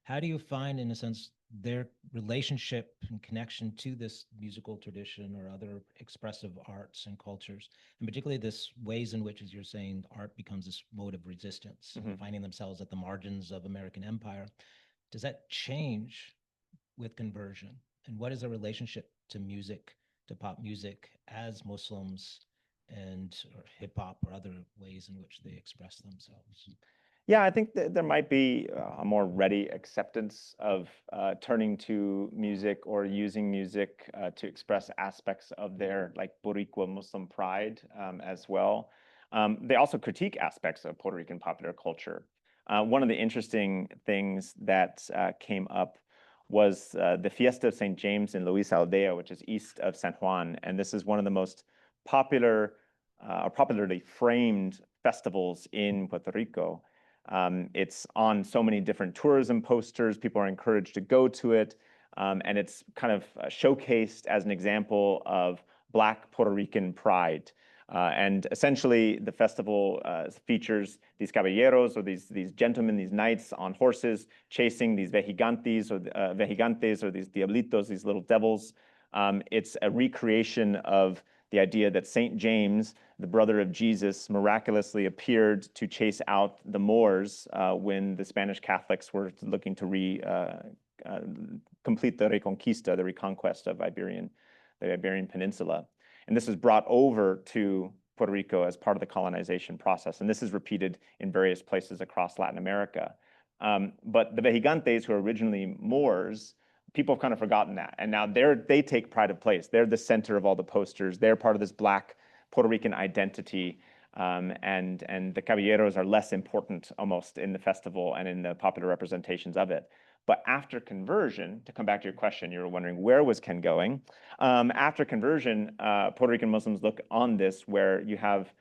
A: how do you find, in a sense, their relationship and connection to this musical tradition or other expressive arts and cultures, and particularly this ways in which, as you're saying, art becomes this mode of resistance, finding themselves at the margins of American empire? Does that change with conversion? And what is the relationship to music, to pop music, as Muslims and or hip hop or other ways in which they express themselves?
C: Yeah, I think that there might be a more ready acceptance of turning to music or using music to express aspects of their like Boricua Muslim pride as well. They also critique aspects of Puerto Rican popular culture. One of the interesting things that came up was the Fiesta of St. James in Luis Aldea, which is east of San Juan. And this is one of the most popular or popularly framed festivals in Puerto Rico. It's on so many different tourism posters. People are encouraged to go to it. And it's kind of showcased as an example of Black Puerto Rican pride. And essentially, the festival features these caballeros, or these gentlemen, these knights on horses, chasing these vejigantes or these diablitos, these little devils. It's a recreation of the idea that St. James, the brother of Jesus, miraculously appeared to chase out the Moors when the Spanish Catholics were looking to complete the Reconquista, the reconquest of the Iberian Peninsula. And this was brought over to Puerto Rico as part of the colonization process. And this is repeated in various places across Latin America. But the vejigantes, who are originally Moors, people have kind of forgotten that. And now they take pride of place. They're the center of all the posters. They're part of this Black Puerto Rican identity. And the caballeros are less important almost in the festival and in the popular representations of it. But after conversion, to come back to your question, you were wondering where was Ken going? After conversion, Puerto Rican Muslims look on this where you have,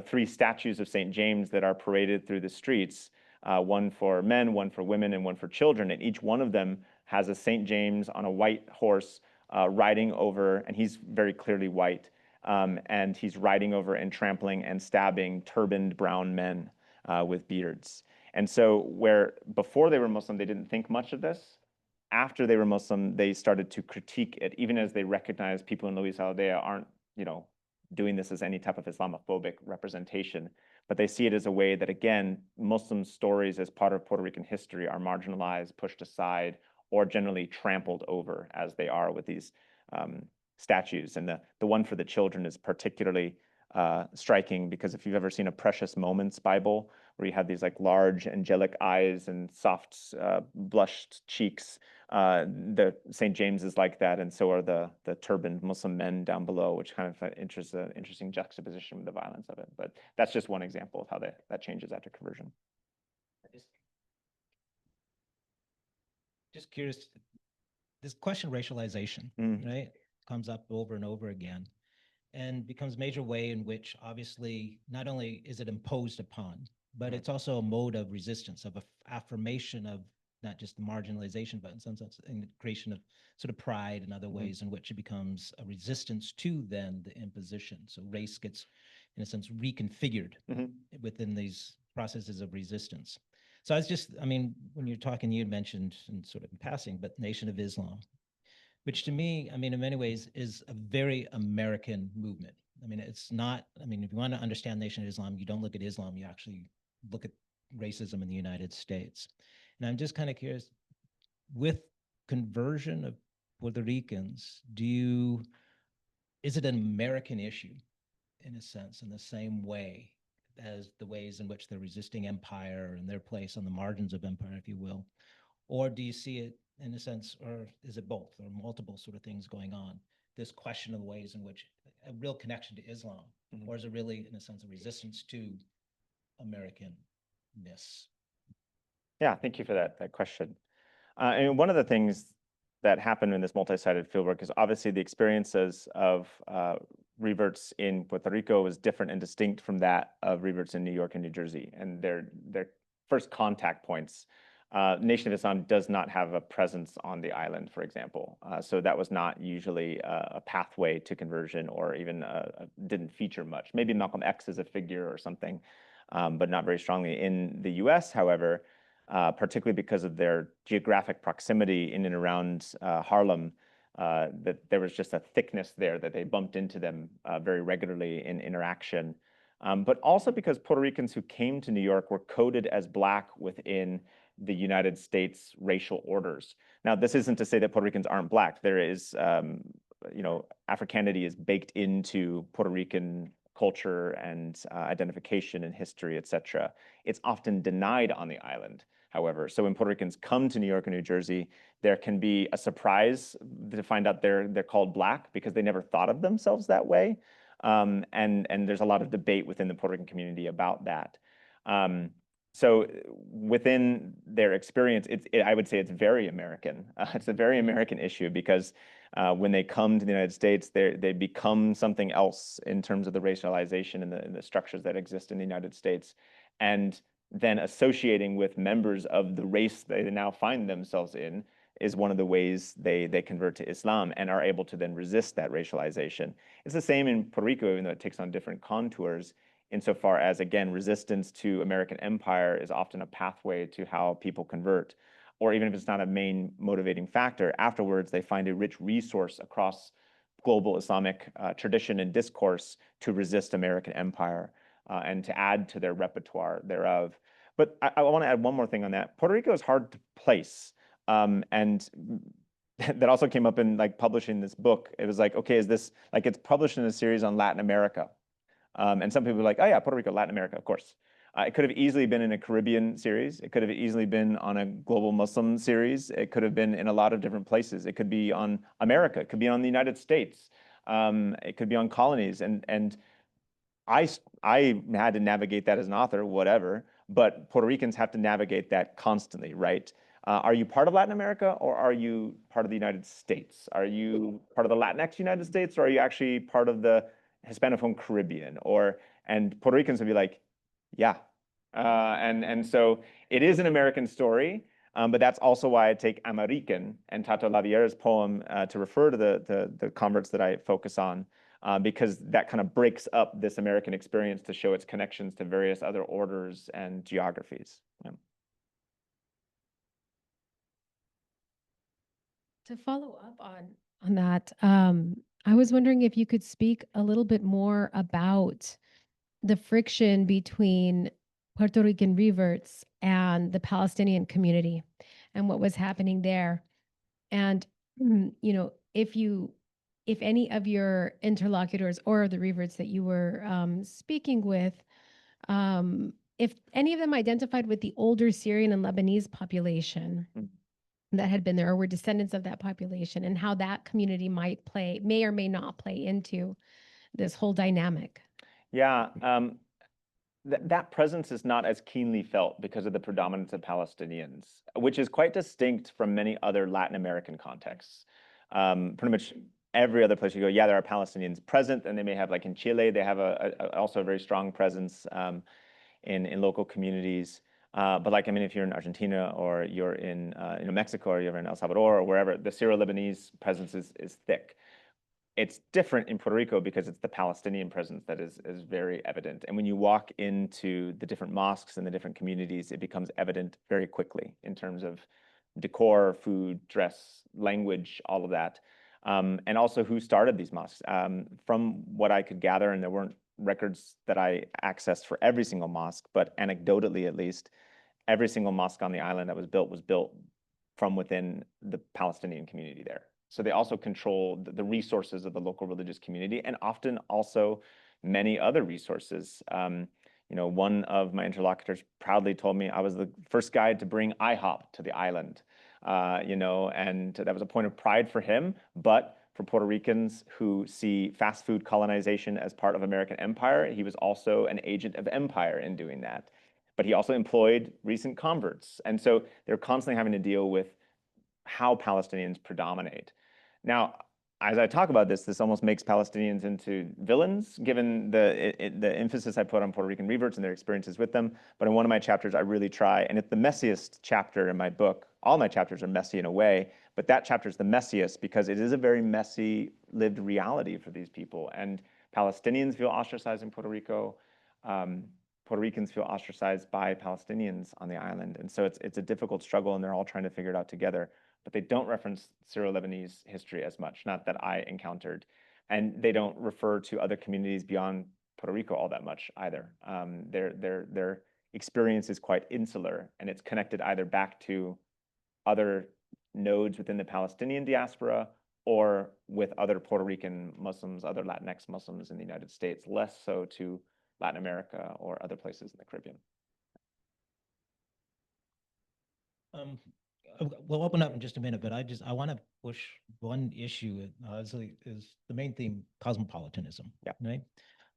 C: 3 statues of St. James that are paraded through the streets, one for men, one for women, and one for children. And each one of them has a St. James on a white horse riding over, and he's very clearly white, and he's riding over and trampling and stabbing turbaned brown men with beards. And so where before they were Muslim, they didn't think much of this. After they were Muslim, they started to critique it, even as they recognized people in Luis Aldea aren't, doing this as any type of Islamophobic representation. But they see it as a way that, again, Muslim stories as part of Puerto Rican history are marginalized, pushed aside, or generally trampled over, as they are with these statues. And the one for the children is particularly striking, because if you've ever seen a Precious Moments Bible, where you have these like large angelic eyes and soft blushed cheeks, the St. James is like that, and so are the turbaned Muslim men down below, which kind of interesting juxtaposition with the violence of it. But that's just one example of how that changes after conversion.
A: Just curious, this question of racialization, right, comes up over and over again, and becomes a major way in which, obviously, not only is it imposed upon, but it's also a mode of resistance, of affirmation of not just the marginalization, but in some sense, in the creation of sort of pride and other ways in which it becomes a resistance to then the imposition. So race gets, in a sense, reconfigured within these processes of resistance. So when you're talking, you had mentioned, and sort of in passing, but Nation of Islam, which to me, in many ways is a very American movement. It's not, if you want to understand Nation of Islam, you don't look at Islam, you actually look at racism in the United States. And I'm just kind of curious, with conversion of Puerto Ricans, is it an American issue in a sense, in the same way as the ways in which they're resisting empire and their place on the margins of empire, if you will? Or do you see it in a sense, or is it both, or multiple sort of things going on? This question of the ways in which a real connection to Islam, or is it really, in a sense, a resistance to Americanness?
C: Yeah, thank you for that question. And one of the things that happened in this multi-sided fieldwork is obviously the experiences of reverts in Puerto Rico was different and distinct from that of reverts in New York and New Jersey. And their first contact points. Nation of Islam does not have a presence on the island, for example. So that was not usually a pathway to conversion, or even didn't feature much. Maybe Malcolm X is a figure or something, but not very strongly. In the US, however, particularly because of their geographic proximity in and around Harlem, that there was just a thickness there that they bumped into them very regularly in interaction. But also because Puerto Ricans who came to New York were coded as Black within the United States racial orders. Now, this isn't to say that Puerto Ricans aren't Black. There is, Africanity is baked into Puerto Rican culture and identification and history, etc. It's often denied on the island, however. So when Puerto Ricans come to New York or New Jersey, there can be a surprise to find out they're called Black because they never thought of themselves that way. And there's a lot of debate within the Puerto Rican community about that. So within their experience, I would say it's very American. It's a very American issue because when they come to the United States, they become something else in terms of the racialization and the structures that exist in the United States. And then associating with members of the race they now find themselves in is one of the ways they convert to Islam and are able to then resist that racialization. It's the same in Puerto Rico, even though it takes on different contours, insofar as, again, resistance to American empire is often a pathway to how people convert. Or even if it's not a main motivating factor, afterwards they find a rich resource across global Islamic tradition and discourse to resist American empire and to add to their repertoire thereof. But I want to add one more thing on that. Puerto Rico is hard to place. And that also came up in like publishing this book. It was like, okay, is this like it's published in a series on Latin America? And some people are like, oh yeah, Puerto Rico, Latin America, of course. It could have easily been in a Caribbean series. It could have easily been on a global Muslim series. It could have been in a lot of different places. It could be on America. It could be on the United States. It could be on colonies. And I had to navigate that as an author, whatever. But Puerto Ricans have to navigate that constantly, right? Are you part of Latin America or are you part of the United States? Are you part of the Latinx United States or are you actually part of the Hispanophone Caribbean? And Puerto Ricans would be like, yeah. And so it is an American story, but that's also why I take AmeRícan and Tato Laviere's poem to refer to the converts that I focus on, because that kind of breaks up this American experience to show its connections to various other orders and geographies. Yeah.
D: To follow up on that, I was wondering if you could speak a little bit more about the friction between Puerto Rican reverts and the Palestinian community and what was happening there. And, if any of your interlocutors or the reverts that you were speaking with, if any of them identified with the older Syrian and Lebanese population that had been there or were descendants of that population, and how that community may or may not play into this whole dynamic.
C: Yeah, that presence is not as keenly felt because of the predominance of Palestinians, which is quite distinct from many other Latin American contexts. Pretty much every other place you go, yeah, there are Palestinians present, and they may have, like in Chile, they have also a very strong presence in local communities. But like, I mean, if you're in Argentina or you're in Mexico or you're in El Salvador or wherever, the Syro-Lebanese presence is thick. It's different in Puerto Rico because it's the Palestinian presence that is very evident. And when you walk into the different mosques and the different communities, it becomes evident very quickly in terms of decor, food, dress, language, all of that. And also who started these mosques. From what I could gather, and there weren't records that I accessed for every single mosque, but anecdotally at least, every single mosque on the island that was built from within the Palestinian community there. So they also control the resources of the local religious community and often also many other resources. One of my interlocutors proudly told me I was the first guy to bring IHOP to the island, and that was a point of pride for him. But for Puerto Ricans who see fast food colonization as part of American empire, he was also an agent of empire in doing that. But he also employed recent converts. And so they're constantly having to deal with how Palestinians predominate. Now, as I talk about this almost makes Palestinians into villains, given the emphasis I put on Puerto Rican reverts and their experiences with them. But in one of my chapters, I really try, and it's the messiest chapter in my book. All my chapters are messy in a way, but that chapter is the messiest because it is a very messy lived reality for these people. And Palestinians feel ostracized in Puerto Rico. Puerto Ricans feel ostracized by Palestinians on the island. And so it's a difficult struggle, and they're all trying to figure it out together. But they don't reference Syro-Lebanese history as much, not that I encountered. And they don't refer to other communities beyond Puerto Rico all that much either. Their experience is quite insular, and it's connected either back to other nodes within the Palestinian diaspora or with other Puerto Rican Muslims, other Latinx Muslims in the United States, less so to Latin America or other places in the Caribbean.
A: We'll open up in just a minute, but I want to push one issue is the main theme, cosmopolitanism.
C: Yeah.
A: Right.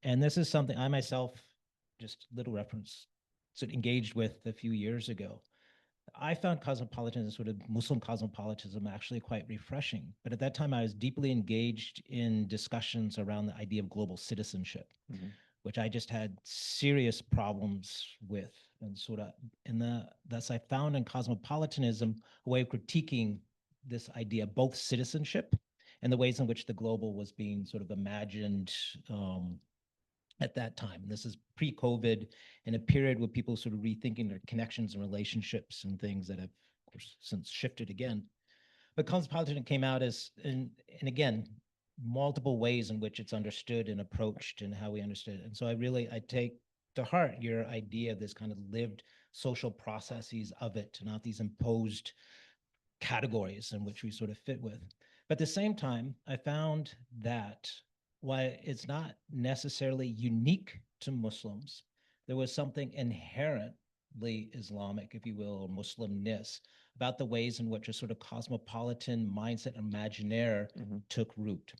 A: And this is something I myself, just little reference, sort of engaged with a few years ago. I found cosmopolitanism, sort of Muslim cosmopolitanism, actually quite refreshing. But at that time, I was deeply engaged in discussions around the idea of global citizenship, which I just had serious problems with. And sort of, thus I found in cosmopolitanism a way of critiquing this idea of both citizenship and the ways in which the global was being sort of imagined at that time. This is pre-COVID, in a period where people sort of rethinking their connections and relationships and things that have, of course, since shifted again. But cosmopolitanism came out as, and again, multiple ways in which it's understood and approached and how we understood it. And so I take to heart your idea of this kind of lived social processes of it, not these imposed categories in which we sort of fit with. But at the same time, I found that while it's not necessarily unique to Muslims, there was something inherently Islamic, if you will, or Muslimness about the ways in which a sort of cosmopolitan mindset, imaginaire took root.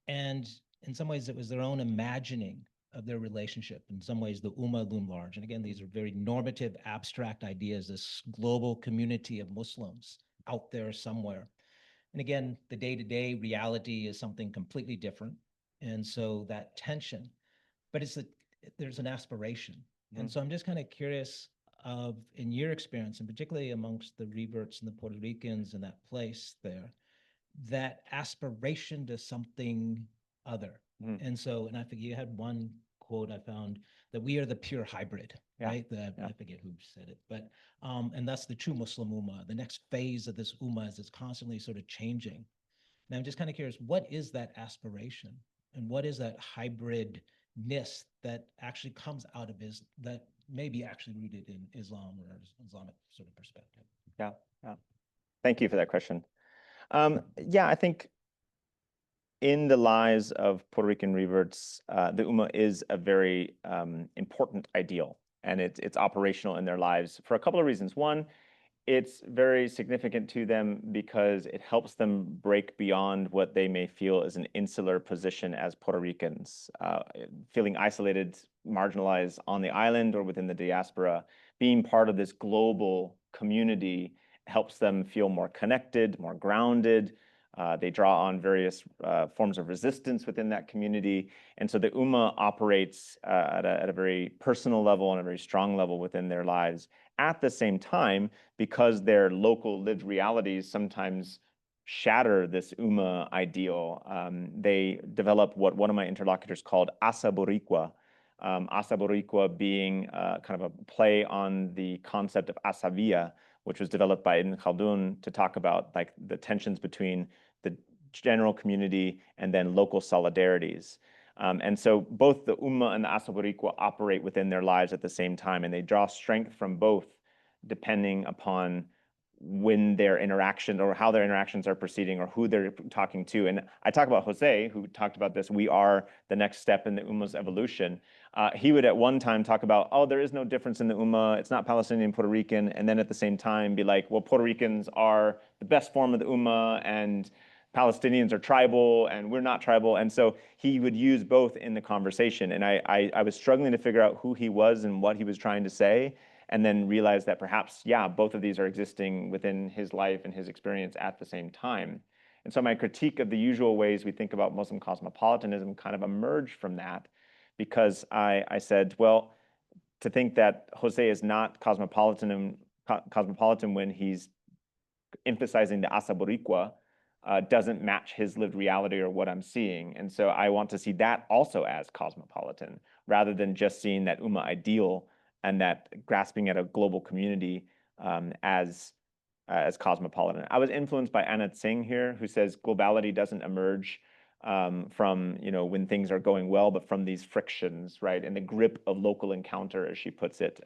A: And in some ways, it was their own imagining of their relationship. In some ways, the Ummah loomed large. And again, these are very normative, abstract ideas, this global community of Muslims out there somewhere. And again, the day-to-day reality is something completely different. And so that tension, but there's an aspiration. And so I'm just kind of curious of, in your experience, and particularly amongst the reverts and the Puerto Ricans in that place there, that aspiration to something other. And so, and I forget, you had one quote I found, that we are the pure hybrid, right? I forget who said it, but, and that's the true Muslim Ummah. The next phase of this Ummah is it's constantly sort of changing. Now I'm just kind of curious, what is that aspiration? And what is that hybridness that actually comes out of that may be actually rooted in Islam or Islamic sort of perspective?
C: Yeah. Thank you for that question. I think in the lives of Puerto Rican reverts, the Ummah is a very important ideal, and it's operational in their lives for a couple of reasons. One, it's very significant to them because it helps them break beyond what they may feel is an insular position as Puerto Ricans, feeling isolated, marginalized on the island or within the diaspora. Being part of this global community helps them feel more connected, more grounded. They draw on various forms of resistance within that community. And so the Ummah operates at a very personal level and a very strong level within their lives. At the same time, because their local lived realities sometimes shatter this Ummah ideal, they develop what one of my interlocutors called Asa Boricua. Asa Boricua being kind of a play on the concept of Asavia, which was developed by Ibn Khaldun to talk about like the tensions between the general community and then local solidarities. And so both the Ummah and the Asa Boricua operate within their lives at the same time, and they draw strength from both depending upon when their interaction or how their interactions are proceeding or who they're talking to. And I talk about Jose, who talked about this, we are the next step in the Ummah's evolution. He would at one time talk about, oh, there is no difference in the Ummah, it's not Palestinian, Puerto Rican, and then at the same time be like, well, Puerto Ricans are the best form of the Ummah, and Palestinians are tribal, and we're not tribal. And so he would use both in the conversation. And I was struggling to figure out who he was and what he was trying to say, and then realized that perhaps, yeah, both of these are existing within his life and his experience at the same time. And so my critique of the usual ways we think about Muslim cosmopolitanism kind of emerged from that, because I said, well, to think that Jose is not cosmopolitan when he's emphasizing the Asa Boricua doesn't match his lived reality or what I'm seeing. And so I want to see that also as cosmopolitan, rather than just seeing that Ummah ideal and that grasping at a global community as cosmopolitan. I was influenced by Anna Tsing here, who says globality doesn't emerge from when things are going well, but from these frictions, right, and the grip of local encounter, as she puts it,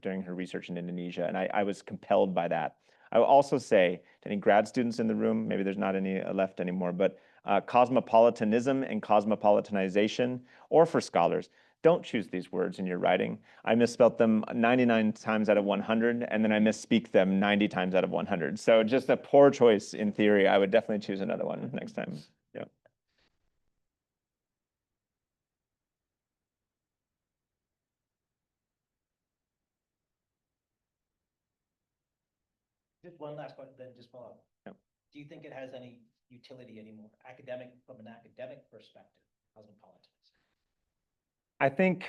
C: during her research in Indonesia. And I was compelled by that. I will also say to any grad students in the room, maybe there's not any left anymore, but cosmopolitanism and cosmopolitanization, or for scholars, don't choose these words in your writing. I misspelt them 99 times out of 100, and then I misspeak them 90 times out of 100. So just a poor choice in theory. I would definitely choose another one next time. Yeah.
A: Just one last question, then just follow up.
C: Yep.
A: Do you think it has any utility anymore, from an academic perspective, cosmopolitanism?
C: I think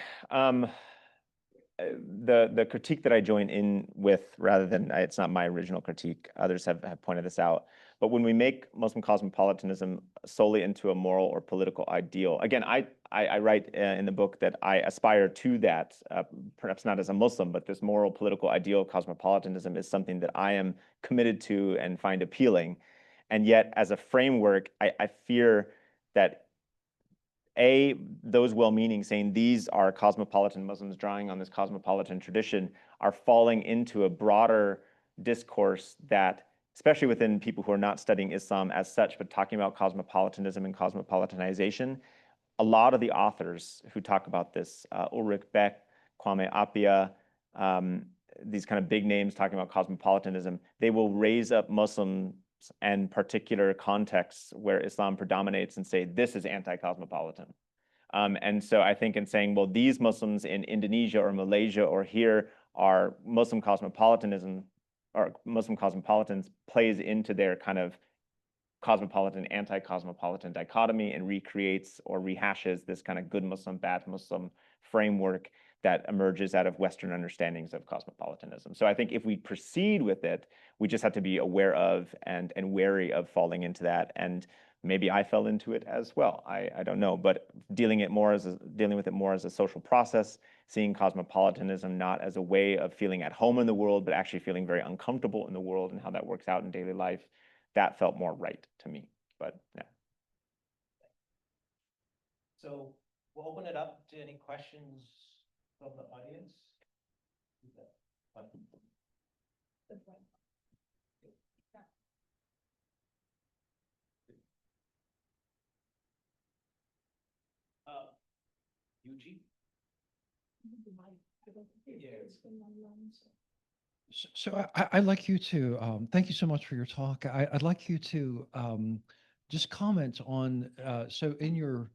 C: the critique that I join in with, rather than, it's not my original critique, others have pointed this out, but when we make Muslim cosmopolitanism solely into a moral or political ideal, again, I write in the book that I aspire to that, perhaps not as a Muslim, but this moral political ideal of cosmopolitanism is something that I am committed to and find appealing. And yet, as a framework, I fear that those well-meaning saying these are cosmopolitan Muslims drawing on this cosmopolitan tradition are falling into a broader discourse that, especially within people who are not studying Islam as such, but talking about cosmopolitanism and cosmopolitanization, a lot of the authors who talk about this, Ulrich Beck, Kwame Appiah, these kind of big names talking about cosmopolitanism, they will raise up Muslims and particular contexts where Islam predominates and say, this is anti-cosmopolitan. And so I think in saying, well, these Muslims in Indonesia or Malaysia or here are Muslim cosmopolitanism, or Muslim cosmopolitans plays into their kind of cosmopolitan, anti-cosmopolitan dichotomy and recreates or rehashes this kind of good Muslim, bad Muslim framework that emerges out of Western understandings of cosmopolitanism. So I think if we proceed with it, we just have to be aware of and wary of falling into that. And maybe I fell into it as well. I don't know, but dealing with it more as a social process, seeing cosmopolitanism not as a way of feeling at home in the world, but actually feeling very uncomfortable in the world and how that works out in daily life, that felt more right to me. But yeah.
A: So we'll open it up to any questions from the audience. Eugene?
E: So I'd like you to, thank you so much for your talk. I'd like you to just comment on, so in your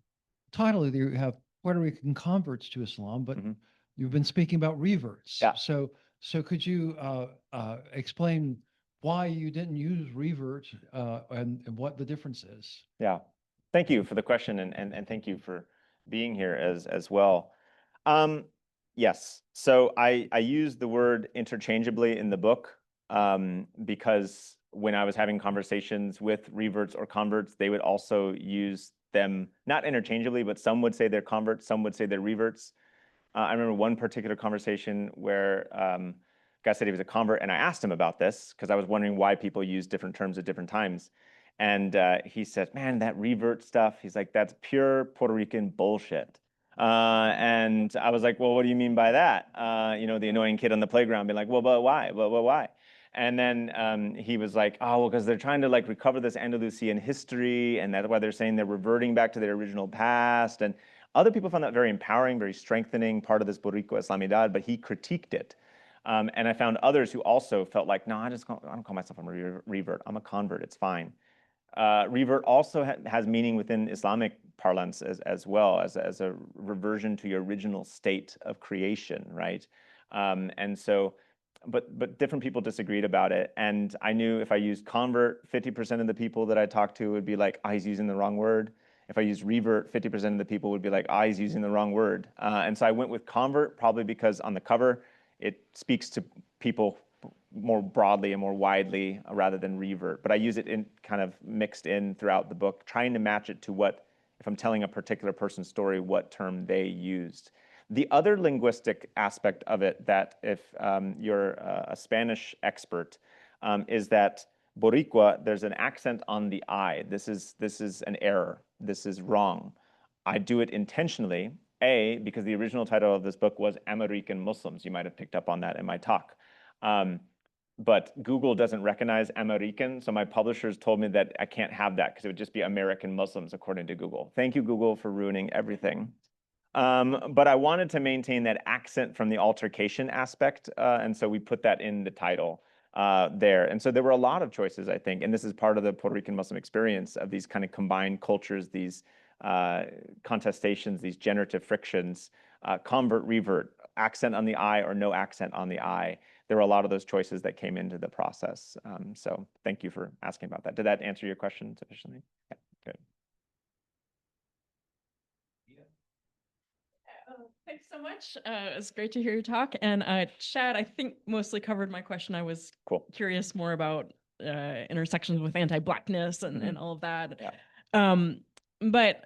E: title, you have Puerto Rican converts to Islam, but you've been speaking about reverts.
C: Yeah.
E: So could you explain why you didn't use revert and what the difference is?
C: Yeah, thank you for the question, and thank you for being here as well. Yes, so I use the word interchangeably in the book because when I was having conversations with reverts or converts, they would also use them, not interchangeably, but some would say they're converts, some would say they're reverts. I remember one particular conversation where a guy said he was a convert, and I asked him about this because I was wondering why people use different terms at different times. And he said, man, that revert stuff, he's like, that's pure Puerto Rican bullshit. And I was like, well, what do you mean by that? You know, the annoying kid on the playground being like, well, but why? But why? And then he was like, oh, well, because they're trying to like recover this Andalusian history, and that's why they're saying they're reverting back to their original past. And other people found that very empowering, very strengthening, part of this Boricua Islamidad, but he critiqued it. And I found others who also felt like, no, I don't call myself a revert. I'm a convert. It's fine. Revert also has meaning within Islamic parlance as well, as a reversion to your original state of creation, right? And so, but different people disagreed about it. And I knew if I used convert, 50% of the people that I talked to would be like, oh, he's using the wrong word. If I used revert, 50% of the people would be like, ah, he's using the wrong word. And so I went with convert, probably because on the cover, it speaks to people more broadly and more widely rather than revert. But I use it in kind of mixed in throughout the book, trying to match it to what, if I'm telling a particular person's story, what term they used. The other linguistic aspect of it that if you're a Spanish expert is that Boricua, there's an accent on the I. This is an error. This is wrong. I do it intentionally, because the original title of this book was AmeRícan Muslims. You might have picked up on that in my talk. but Google doesn't recognize AmeRícan. So my publishers told me that I can't have that because it would just be American Muslims according to Google. Thank you, Google, for ruining everything. But I wanted to maintain that accent from the altercation aspect. And so we put that in the title there. And so there were a lot of choices, I think. And this is part of the Puerto Rican Muslim experience of these kind of combined cultures, these contestations, these generative frictions, convert, revert, accent on the I or no accent on the I. There were a lot of those choices that came into the process. So thank you for asking about that. Did that answer your question sufficiently? Yeah, good.
B: Thanks so much. It was great to hear your talk. And Chad, I think mostly covered my question. I was curious more about intersections with anti-Blackness and all of that.
C: Yeah.
B: But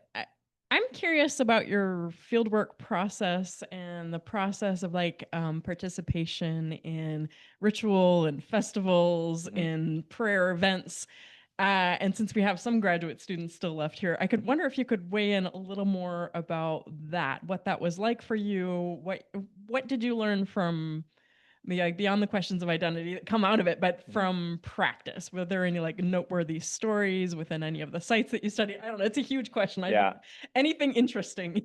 B: I'm curious about your fieldwork process and the process of like participation in ritual and festivals, in prayer events. And since we have some graduate students still left here, I could wonder if you could weigh in a little more about that, what that was like for you. What did you learn from the beyond the questions of identity that come out of it, but from practice? Were there any like noteworthy stories within any of the sites that you studied? I don't know. It's a huge question. Anything interesting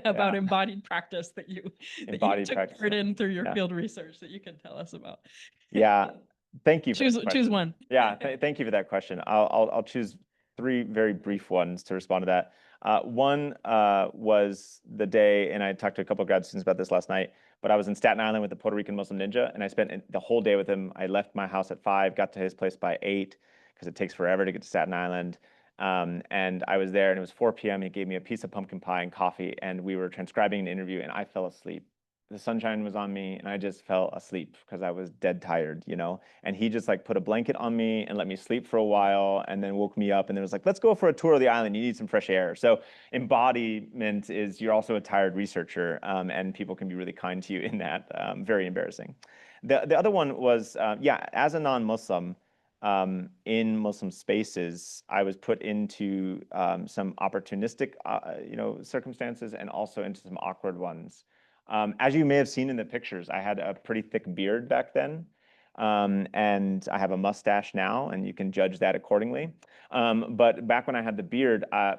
B: about embodied practice that you took part in through your field research that you can tell us about?
C: Yeah. Thank you.
B: Choose one.
C: Yeah, thank you for that question. I'll choose three very brief ones to respond to that. One was the day, and I talked to a couple of grad students about this last night, but I was in Staten Island with the Puerto Rican Muslim ninja, and I spent the whole day with him. I left my house at 5, got to his place by 8, because it takes forever to get to Staten Island. And I was there, and it was 4 p.m. He gave me a piece of pumpkin pie and coffee, and we were transcribing an interview, and I fell asleep. The sunshine was on me and I just fell asleep because I was dead tired, you know? And he just like put a blanket on me and let me sleep for a while and then woke me up and then was like, let's go for a tour of the island. You need some fresh air. So embodiment is you're also a tired researcher and people can be really kind to you in that. Very embarrassing. The other one was, as a non-Muslim, in Muslim spaces, I was put into some opportunistic, circumstances and also into some awkward ones. As you may have seen in the pictures, I had a pretty thick beard back then, and I have a mustache now, and you can judge that accordingly. But back when I had the beard, I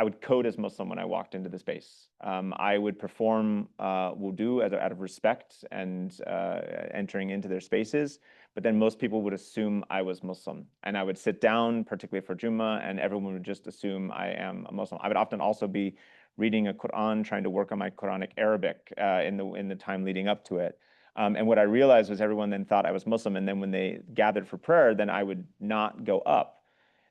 C: would code as Muslim when I walked into the space. I would perform wudu out of respect and entering into their spaces, but then most people would assume I was Muslim. And I would sit down, particularly for Jummah, and everyone would just assume I am a Muslim. I would often also be reading a Quran, trying to work on my Quranic Arabic in the time leading up to it. And what I realized was everyone then thought I was Muslim, and then when they gathered for prayer, then I would not go up.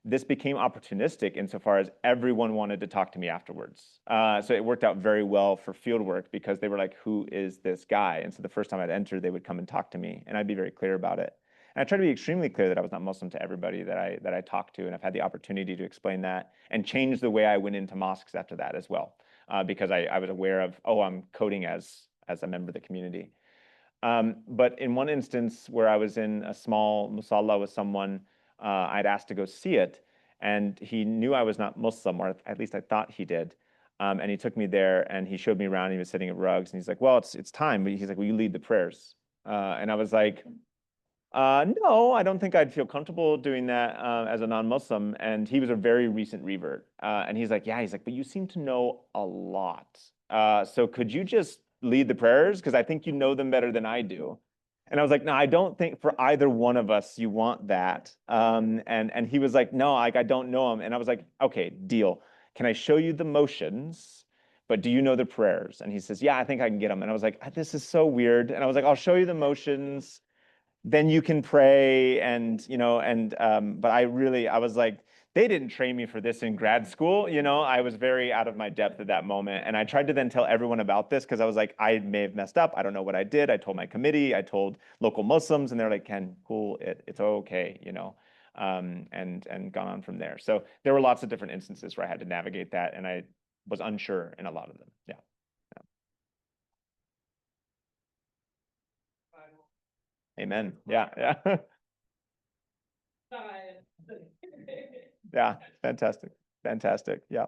C: This became opportunistic insofar as everyone wanted to talk to me afterwards. So it worked out very well for field work because they were like, who is this guy? And so the first time I'd enter, they would come and talk to me, and I'd be very clear about it. And I tried to be extremely clear that I was not Muslim to everybody that I talked to, and I've had the opportunity to explain that and change the way I went into mosques after that as well, because I was aware of, I'm coding as a member of the community. But in one instance where I was in a small musalla with someone, I'd asked to go see it, and he knew I was not Muslim, or at least I thought he did. And he took me there, and he showed me around. He was sitting at rugs, and he's like, well, it's time. But he's like, will you lead the prayers? And I was like, no, I don't think I'd feel comfortable doing that as a non-Muslim. And he was a very recent revert. And he's like, but you seem to know a lot. So could you just lead the prayers? Because I think you know them better than I do. And I was like, no, I don't think for either one of us you want that. And he was like, no, I don't know him. And I was like, okay, deal. Can I show you the motions? But do you know the prayers? And he says, yeah, I think I can get them. And I was like, this is so weird. And I was like, I'll show you the motions. Then you can pray. And, but I was like, they didn't train me for this in grad school. I was very out of my depth at that moment. And I tried to then tell everyone about this because I was like, I may have messed up. I don't know what I did. I told my committee, I told local Muslims, and they're like, Ken, cool, it's okay, and gone on from there. So there were lots of different instances where I had to navigate that, and I was unsure in a lot of them. Yeah. Amen. Yeah. Yeah. Fantastic. Yeah.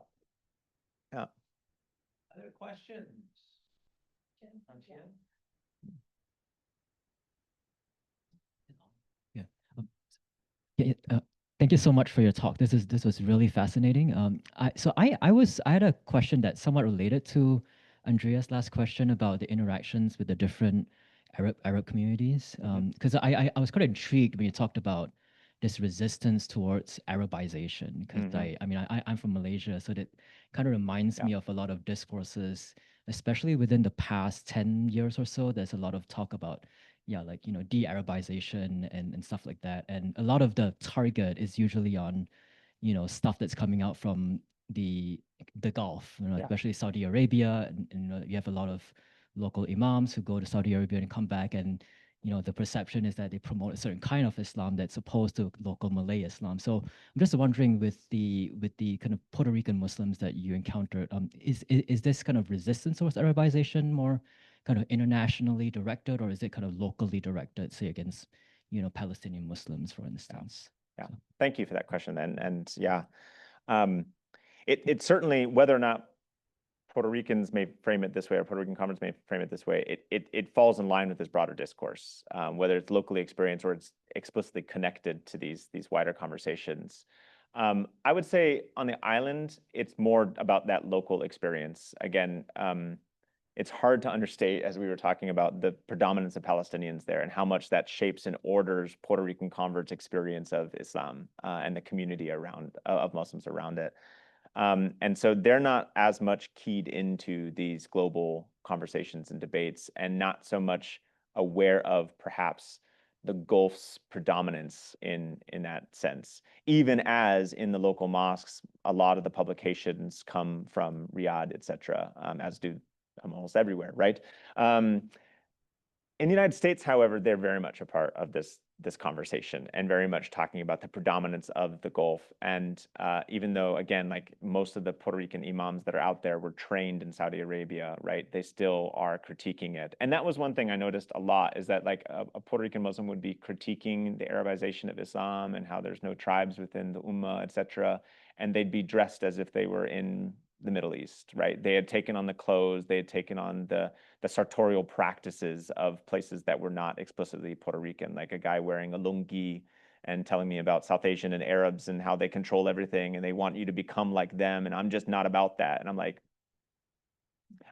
A: Other questions?
F: Thank you so much for your talk. This was really fascinating. I had a question that's somewhat related to Andrea's last question about the interactions with the different Arab communities. Because I was quite intrigued when you talked about this resistance towards Arabization. Because I'm from Malaysia, so that kind of reminds me of a lot of discourses, especially within the past 10 years or so. There's a lot of talk about de-Arabization and stuff like that. And a lot of the target is usually on, stuff that's coming out from the Gulf, especially Saudi Arabia. And you have a lot of local imams who go to Saudi Arabia and come back, and the perception is that they promote a certain kind of Islam that's opposed to local Malay Islam. So I'm just wondering, with the kind of Puerto Rican Muslims that you encountered, is this kind of resistance towards Arabization more kind of internationally directed, or is it kind of locally directed, say against Palestinian Muslims, for instance?
C: Yeah. Thank you for that question. And it certainly, whether or not Puerto Ricans may frame it this way or Puerto Rican converts may frame it this way, it falls in line with this broader discourse, whether it's locally experienced or it's explicitly connected to these wider conversations. I would say on the island, it's more about that local experience. Again, it's hard to understate, as we were talking about, the predominance of Palestinians there and how much that shapes and orders Puerto Rican converts' experience of Islam and the community of Muslims around it. And so they're not as much keyed into these global conversations and debates, and not so much aware of perhaps the Gulf's predominance in that sense, even as in the local mosques, a lot of the publications come from Riyadh, et cetera, as do almost everywhere, right? In the United States, however, they're very much a part of this conversation and very much talking about the predominance of the Gulf. And even though, again, like most of the Puerto Rican imams that are out there were trained in Saudi Arabia, right? They still are critiquing it. And that was one thing I noticed a lot, is that like a Puerto Rican Muslim would be critiquing the Arabization of Islam and how there's no tribes within the Ummah, et cetera. And they'd be dressed as if they were in the Middle East, right? They had taken on the clothes, they had taken on the sartorial practices of places that were not explicitly Puerto Rican, like a guy wearing a lungi and telling me about South Asian and Arabs and how they control everything and they want you to become like them, and I'm just not about that. And I'm like,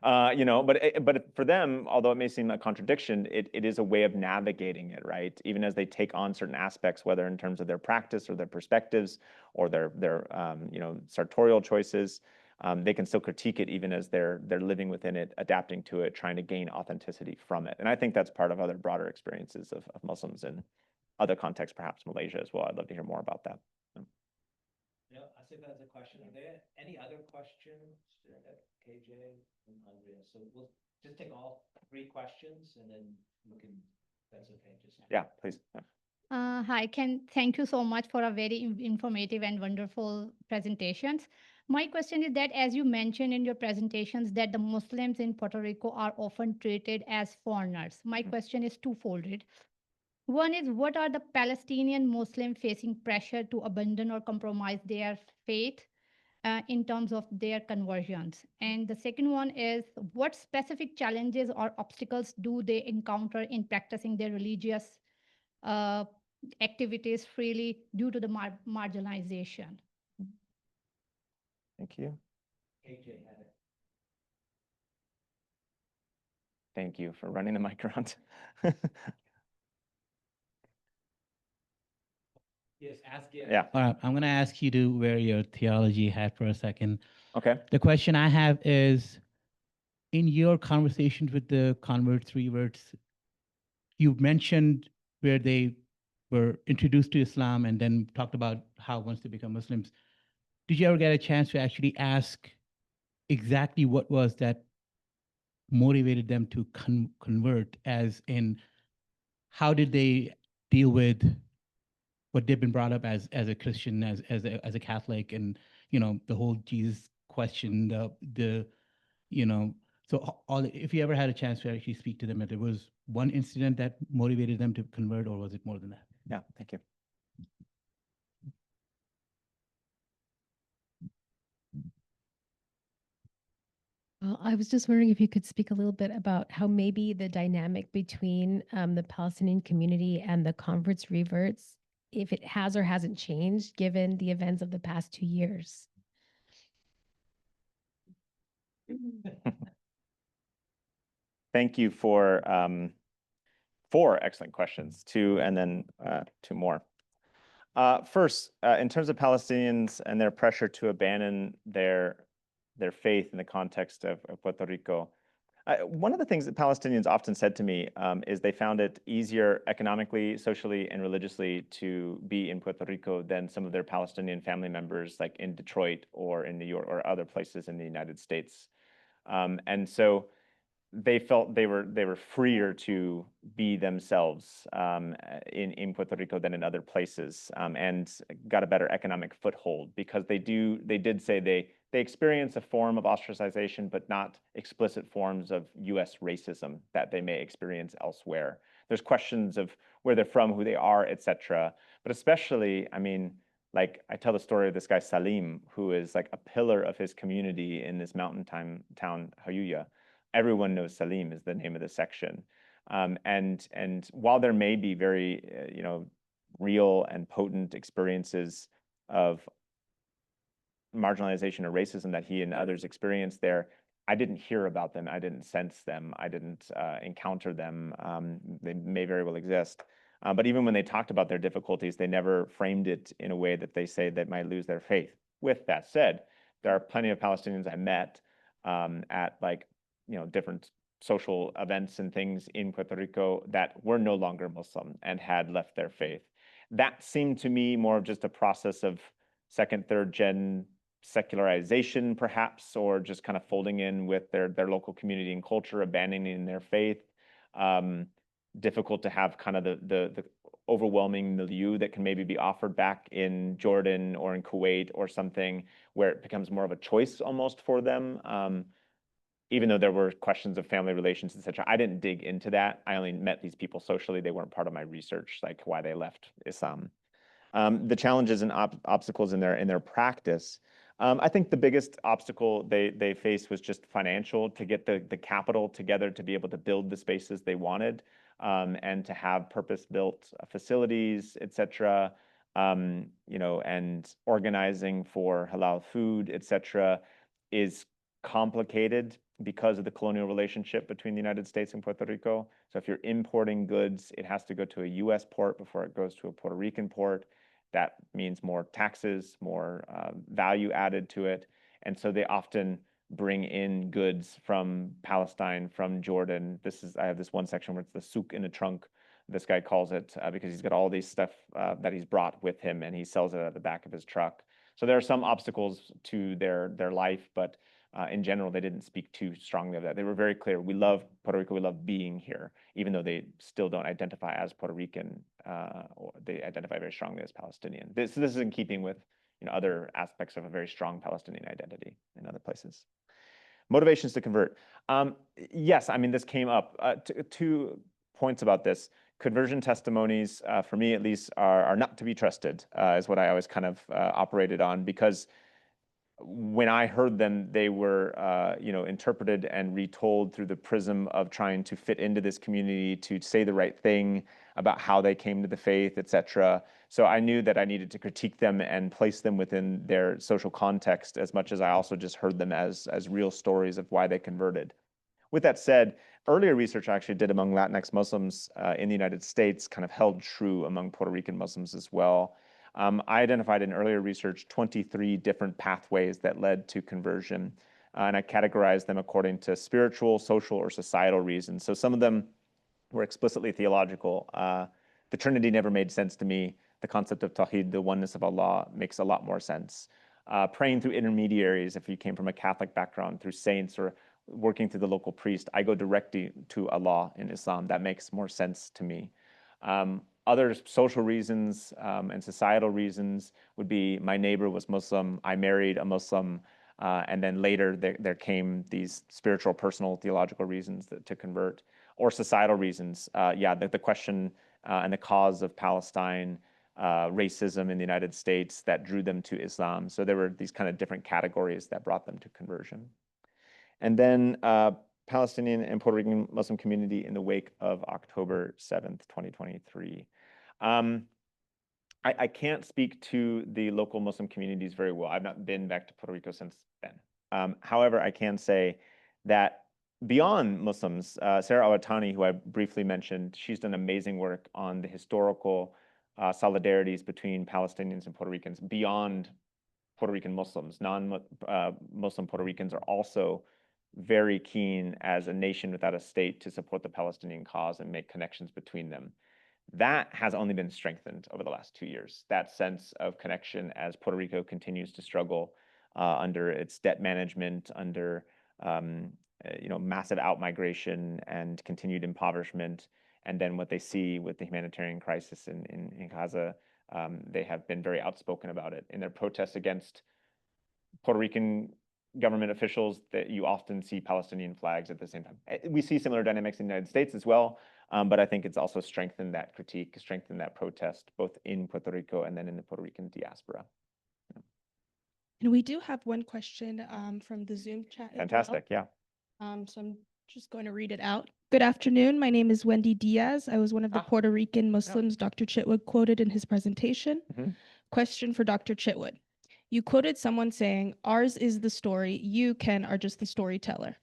C: but for them, although it may seem like a contradiction, it is a way of navigating it, right? Even as they take on certain aspects, whether in terms of their practice or their perspectives or their sartorial choices, they can still critique it even as they're living within it, adapting to it, trying to gain authenticity from it. And I think that's part of other broader experiences of Muslims in other contexts, perhaps Malaysia as well. I'd love to hear more about that.
A: Yeah, I think that's a question. Are there any other questions, KJ and Andrea? So we'll just take all three questions and then we can, that's okay.
C: Yeah, please.
G: Hi, thank you so much for a very informative and wonderful presentations. My question is that, as you mentioned in your presentations, that the Muslims in Puerto Rico are often treated as foreigners. My question is twofold. One is, what are the Palestinian Muslims facing pressure to abandon or compromise their faith in terms of their conversions? And the second one is, what specific challenges or obstacles do they encounter in practicing their religious activities freely due to the marginalization?
C: Thank you.
A: KJ.
C: Thank you for running the mic around.
A: Yes, ask it.
C: Yeah.
H: All right, I'm going to ask you to wear your theology hat for a second.
C: Okay.
H: The question I have is, in your conversations with the converts, reverts, you mentioned where they were introduced to Islam and then talked about how once they become Muslims. Did you ever get a chance to actually ask exactly what was that motivated them to convert, as in how did they deal with what they've been brought up as a Christian, as a Catholic, and the whole Jesus question, so if you ever had a chance to actually speak to them, if there was one incident that motivated them to convert, or was it more than that?
C: Yeah, thank you.
D: Well, I was just wondering if you could speak a little bit about how maybe the dynamic between the Palestinian community and the converts reverts if it has or hasn't changed given the events of the past 2 years.
C: Thank you for 4 excellent questions, 2 and then 2 more. First, in terms of Palestinians and their pressure to abandon their faith in the context of Puerto Rico, one of the things that Palestinians often said to me is they found it easier economically, socially, and religiously to be in Puerto Rico than some of their Palestinian family members, like in Detroit or in New York or other places in the United States. And so they felt they were freer to be themselves in Puerto Rico than in other places, and got a better economic foothold because they did say they experience a form of ostracization, but not explicit forms of U.S. racism that they may experience elsewhere. There's questions of where they're from, who they are, etc. But especially, I mean, like I tell the story of this guy Salim, who is like a pillar of his community in this mountain town Hayuya. Everyone knows Salim is the name of the section. And while there may be very, real and potent experiences of marginalization or racism that he and others experienced there, I didn't hear about them. I didn't sense them. I didn't encounter them. They may very well exist. But even when they talked about their difficulties, they never framed it in a way that they say they might lose their faith. With that said, there are plenty of Palestinians I met at different social events and things in Puerto Rico that were no longer Muslim and had left their faith. That seemed to me more of just a process of second, third gen secularization, perhaps, or just kind of folding in with their local community and culture, abandoning their faith. Difficult to have kind of the overwhelming milieu that can maybe be offered back in Jordan or in Kuwait or something where it becomes more of a choice almost for them. Even though there were questions of family relations, etc., I didn't dig into that. I only met these people socially. They weren't part of my research, like why they left Islam. The challenges and obstacles in their practice. I think the biggest obstacle they faced was just financial, to get the capital together to be able to build the spaces they wanted, and to have purpose-built facilities, etc. And organizing for halal food, etc., is complicated because of the colonial relationship between the United States and Puerto Rico. So if you're importing goods, it has to go to a US port before it goes to a Puerto Rican port. That means more taxes, more value added to it. And so they often bring in goods from Palestine, from Jordan. I have this one section where it's the souk in a trunk, this guy calls it, because he's got all these stuff that he's brought with him and he sells it at the back of his truck. So there are some obstacles to their life, but in general, they didn't speak too strongly of that. They were very clear. We love Puerto Rico. We love being here, even though they still don't identify as Puerto Rican, or they identify very strongly as Palestinian. This is in keeping with other aspects of a very strong Palestinian identity in other places. Motivations to convert. Yes, I mean, this came up. 2 points about this. Conversion testimonies, for me at least, are not to be trusted, is what I always kind of operated on, because when I heard them, they were, interpreted and retold through the prism of trying to fit into this community, to say the right thing about how they came to the faith, etc. So I knew that I needed to critique them and place them within their social context, as much as I also just heard them as real stories of why they converted. With that said, earlier research I actually did among Latinx Muslims in the United States kind of held true among Puerto Rican Muslims as well. I identified in earlier research 23 different pathways that led to conversion, and I categorized them according to spiritual, social, or societal reasons. So some of them were explicitly theological. The Trinity never made sense to me. The concept of Tawhid, the oneness of Allah, makes a lot more sense. Praying through intermediaries, if you came from a Catholic background, through saints, or working through the local priest, I go directly to Allah in Islam. That makes more sense to me. Other social reasons and societal reasons would be my neighbor was Muslim, I married a Muslim, and then later there came these spiritual, personal, theological reasons to convert, or societal reasons. The question and the cause of Palestine, racism in the United States that drew them to Islam. So there were these kind of different categories that brought them to conversion. And then Palestinian and Puerto Rican Muslim community in the wake of October 7th, 2023. I can't speak to the local Muslim communities very well. I've not been back to Puerto Rico since then. However, I can say that beyond Muslims, Sarah Awatani, who I briefly mentioned, she's done amazing work on the historical solidarities between Palestinians and Puerto Ricans beyond Puerto Rican Muslims. Non-Muslim Puerto Ricans are also very keen as a nation without a state to support the Palestinian cause and make connections between them. That has only been strengthened over the last 2 years. That sense of connection as Puerto Rico continues to struggle under its debt management, under massive outmigration and continued impoverishment, and then what they see with the humanitarian crisis in Gaza, they have been very outspoken about it in their protests against Puerto Rican government officials. That you often see Palestinian flags at the same time. We see similar dynamics in the United States as well, but I think it's also strengthened that critique, strengthened that protest, both in Puerto Rico and then in the Puerto Rican diaspora.
I: And we do have one question from the Zoom chat as well.
C: Fantastic, yeah.
I: So I'm just going to read it out. Good afternoon. My name is Wendy Diaz. I was one of the Puerto Rican Muslims Dr. Chitwood quoted in his presentation. Question for Dr. Chitwood. You quoted someone saying, "Ours is the story, you, Ken, are just the storyteller."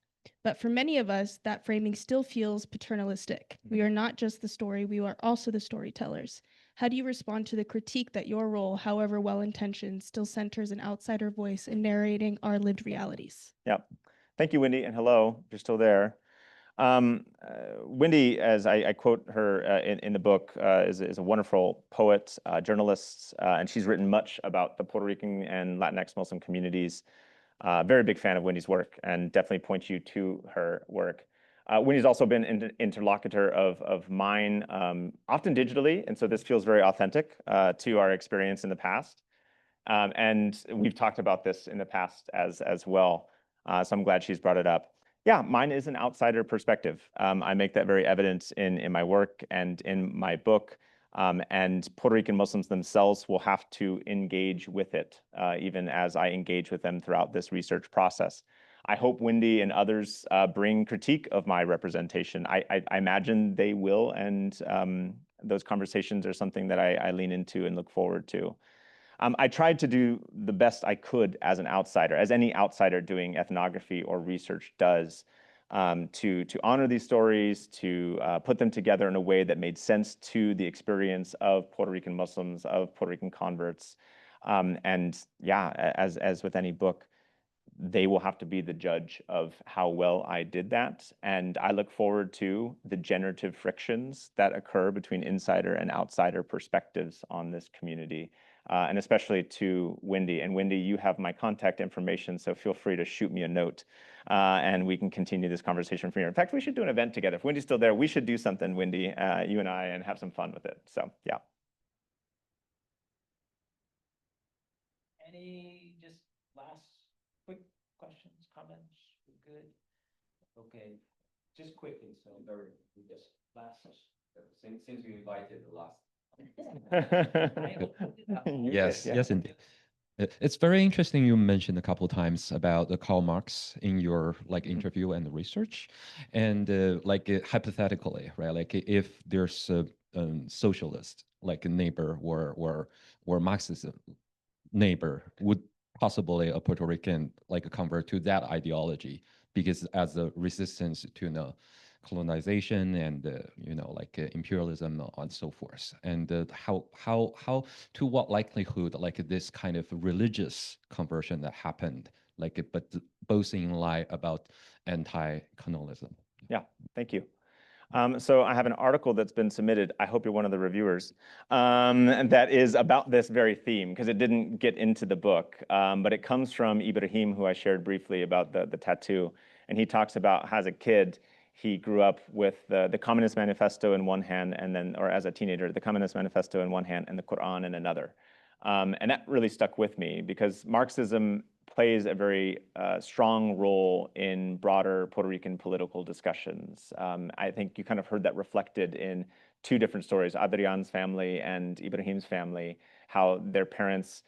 I: But for many of us, that framing still feels paternalistic. We are not just the story, we are also the storytellers. How do you respond to the critique that your role, however well-intentioned, still centers an outsider voice in narrating our lived realities?
C: Yeah. Thank you, Wendy, and hello, if you're still there. Wendy, as I quote her in the book, is a wonderful poet, journalist, and she's written much about the Puerto Rican and Latinx Muslim communities. Very big fan of Wendy's work and definitely point you to her work. Wendy's also been an interlocutor of mine, often digitally, and so this feels very authentic to our experience in the past. And we've talked about this in the past as well, so I'm glad she's brought it up. Yeah, mine is an outsider perspective. I make that very evident in my work and in my book. And Puerto Rican Muslims themselves will have to engage with it, even as I engage with them throughout this research process. I hope Wendy and others bring critique of my representation. I imagine they will, and those conversations are something that I lean into and look forward to. I tried to do the best I could as an outsider, as any outsider doing ethnography or research does, to honor these stories, to put them together in a way that made sense to the experience of Puerto Rican Muslims, of Puerto Rican converts. And yeah, as with any book, they will have to be the judge of how well I did that. And I look forward to the generative frictions that occur between insider and outsider perspectives on this community. And especially to Wendy. And Wendy, you have my contact information, so feel free to shoot me a note and we can continue this conversation from here. In fact, we should do an event together. If Wendy's still there, we should do something, Wendy, you and I, and have some fun with it. So, yeah.
A: Any just last quick questions, comments? We're good? Okay, just quickly, so we just last.
J: Since you invited the last.
C: Yes,
J: yes, indeed. It's very interesting you mentioned a couple of times about the Karl Marx in your interview and the research, and hypothetically, right? Like if there's a socialist, like a neighbor or Marxist neighbor, would possibly a Puerto Rican convert to that ideology because as a resistance to colonization and imperialism and so forth, and how to what likelihood this kind of religious conversion that happened, but both in lie about anti-colonialism.
C: Yeah, thank you. So I have an article that's been submitted. I hope you're one of the reviewers, and that is about this very theme, because it didn't get into the book, but it comes from Ibrahim, who I shared briefly about the tattoo. And he talks about how as a kid, he grew up with the Communist Manifesto in one hand, and then, or as a teenager, the Communist Manifesto in one hand and the Quran in another. And that really stuck with me because Marxism plays a very strong role in broader Puerto Rican political discussions. I think you kind of heard that reflected in two different stories, Adrian's family and Ibrahim's family, how their parents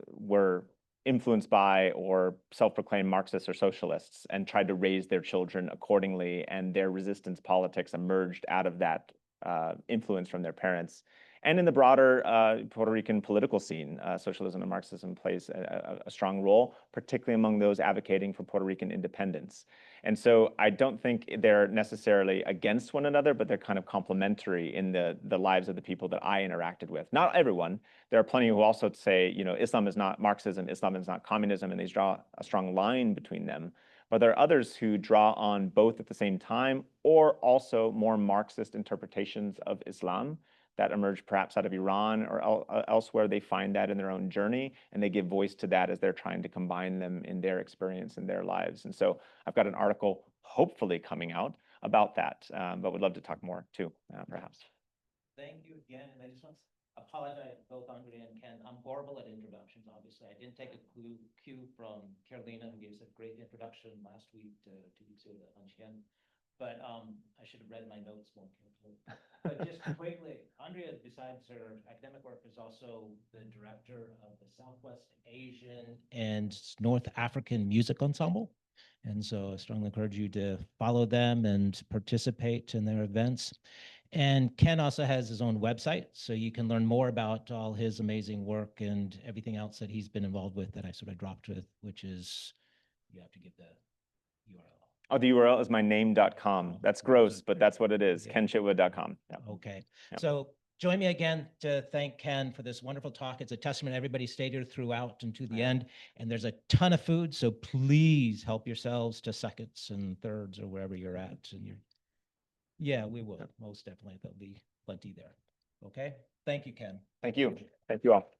C: were influenced by or self-proclaimed Marxists or socialists and tried to raise their children accordingly, and their resistance politics emerged out of that influence from their parents. And in the broader Puerto Rican political scene, socialism and Marxism plays a strong role, particularly among those advocating for Puerto Rican independence. And so I don't think they're necessarily against one another, but they're kind of complementary in the lives of the people that I interacted with. Not everyone. There are plenty who also say, you know, Islam is not Marxism, Islam is not communism, and they draw a strong line between them. But there are others who draw on both at the same time, or also more Marxist interpretations of Islam that emerge perhaps out of Iran or elsewhere. They find that in their own journey, and they give voice to that as they're trying to combine them in their experience in their lives. And so I've got an article hopefully coming out about that, but would love to talk more too, perhaps.
A: Thank you again. And I just want to apologize to both Andrea and Ken. I'm horrible at introductions, obviously. I didn't take a cue from Carolina, who gave us a great introduction last week to 2 weeks ago to Ken. But I should have read my notes more carefully. But just quickly, Andrea, besides her academic work, is also the director of the Southwest Asian and North African Music Ensemble. And so I strongly encourage you to follow them and participate in their events. And Ken also has his own website, so you can learn more about all his amazing work and everything else that he's been involved with that I sort of dropped with, which is, you have to give the URL.
C: Oh, the URL is myname.com. That's gross, but that's what it is, kenchitwood.com. Yeah.
A: Okay.
C: Yeah.
A: So join me again to thank Ken for this wonderful talk. It's a testament everybody stayed here throughout and to the end. And there's a ton of food, so please help yourselves to seconds and thirds or wherever you're at. And yeah, we will. Most definitely. There'll be plenty there. Okay. Thank you, Ken.
C: Thank you. Thank you all.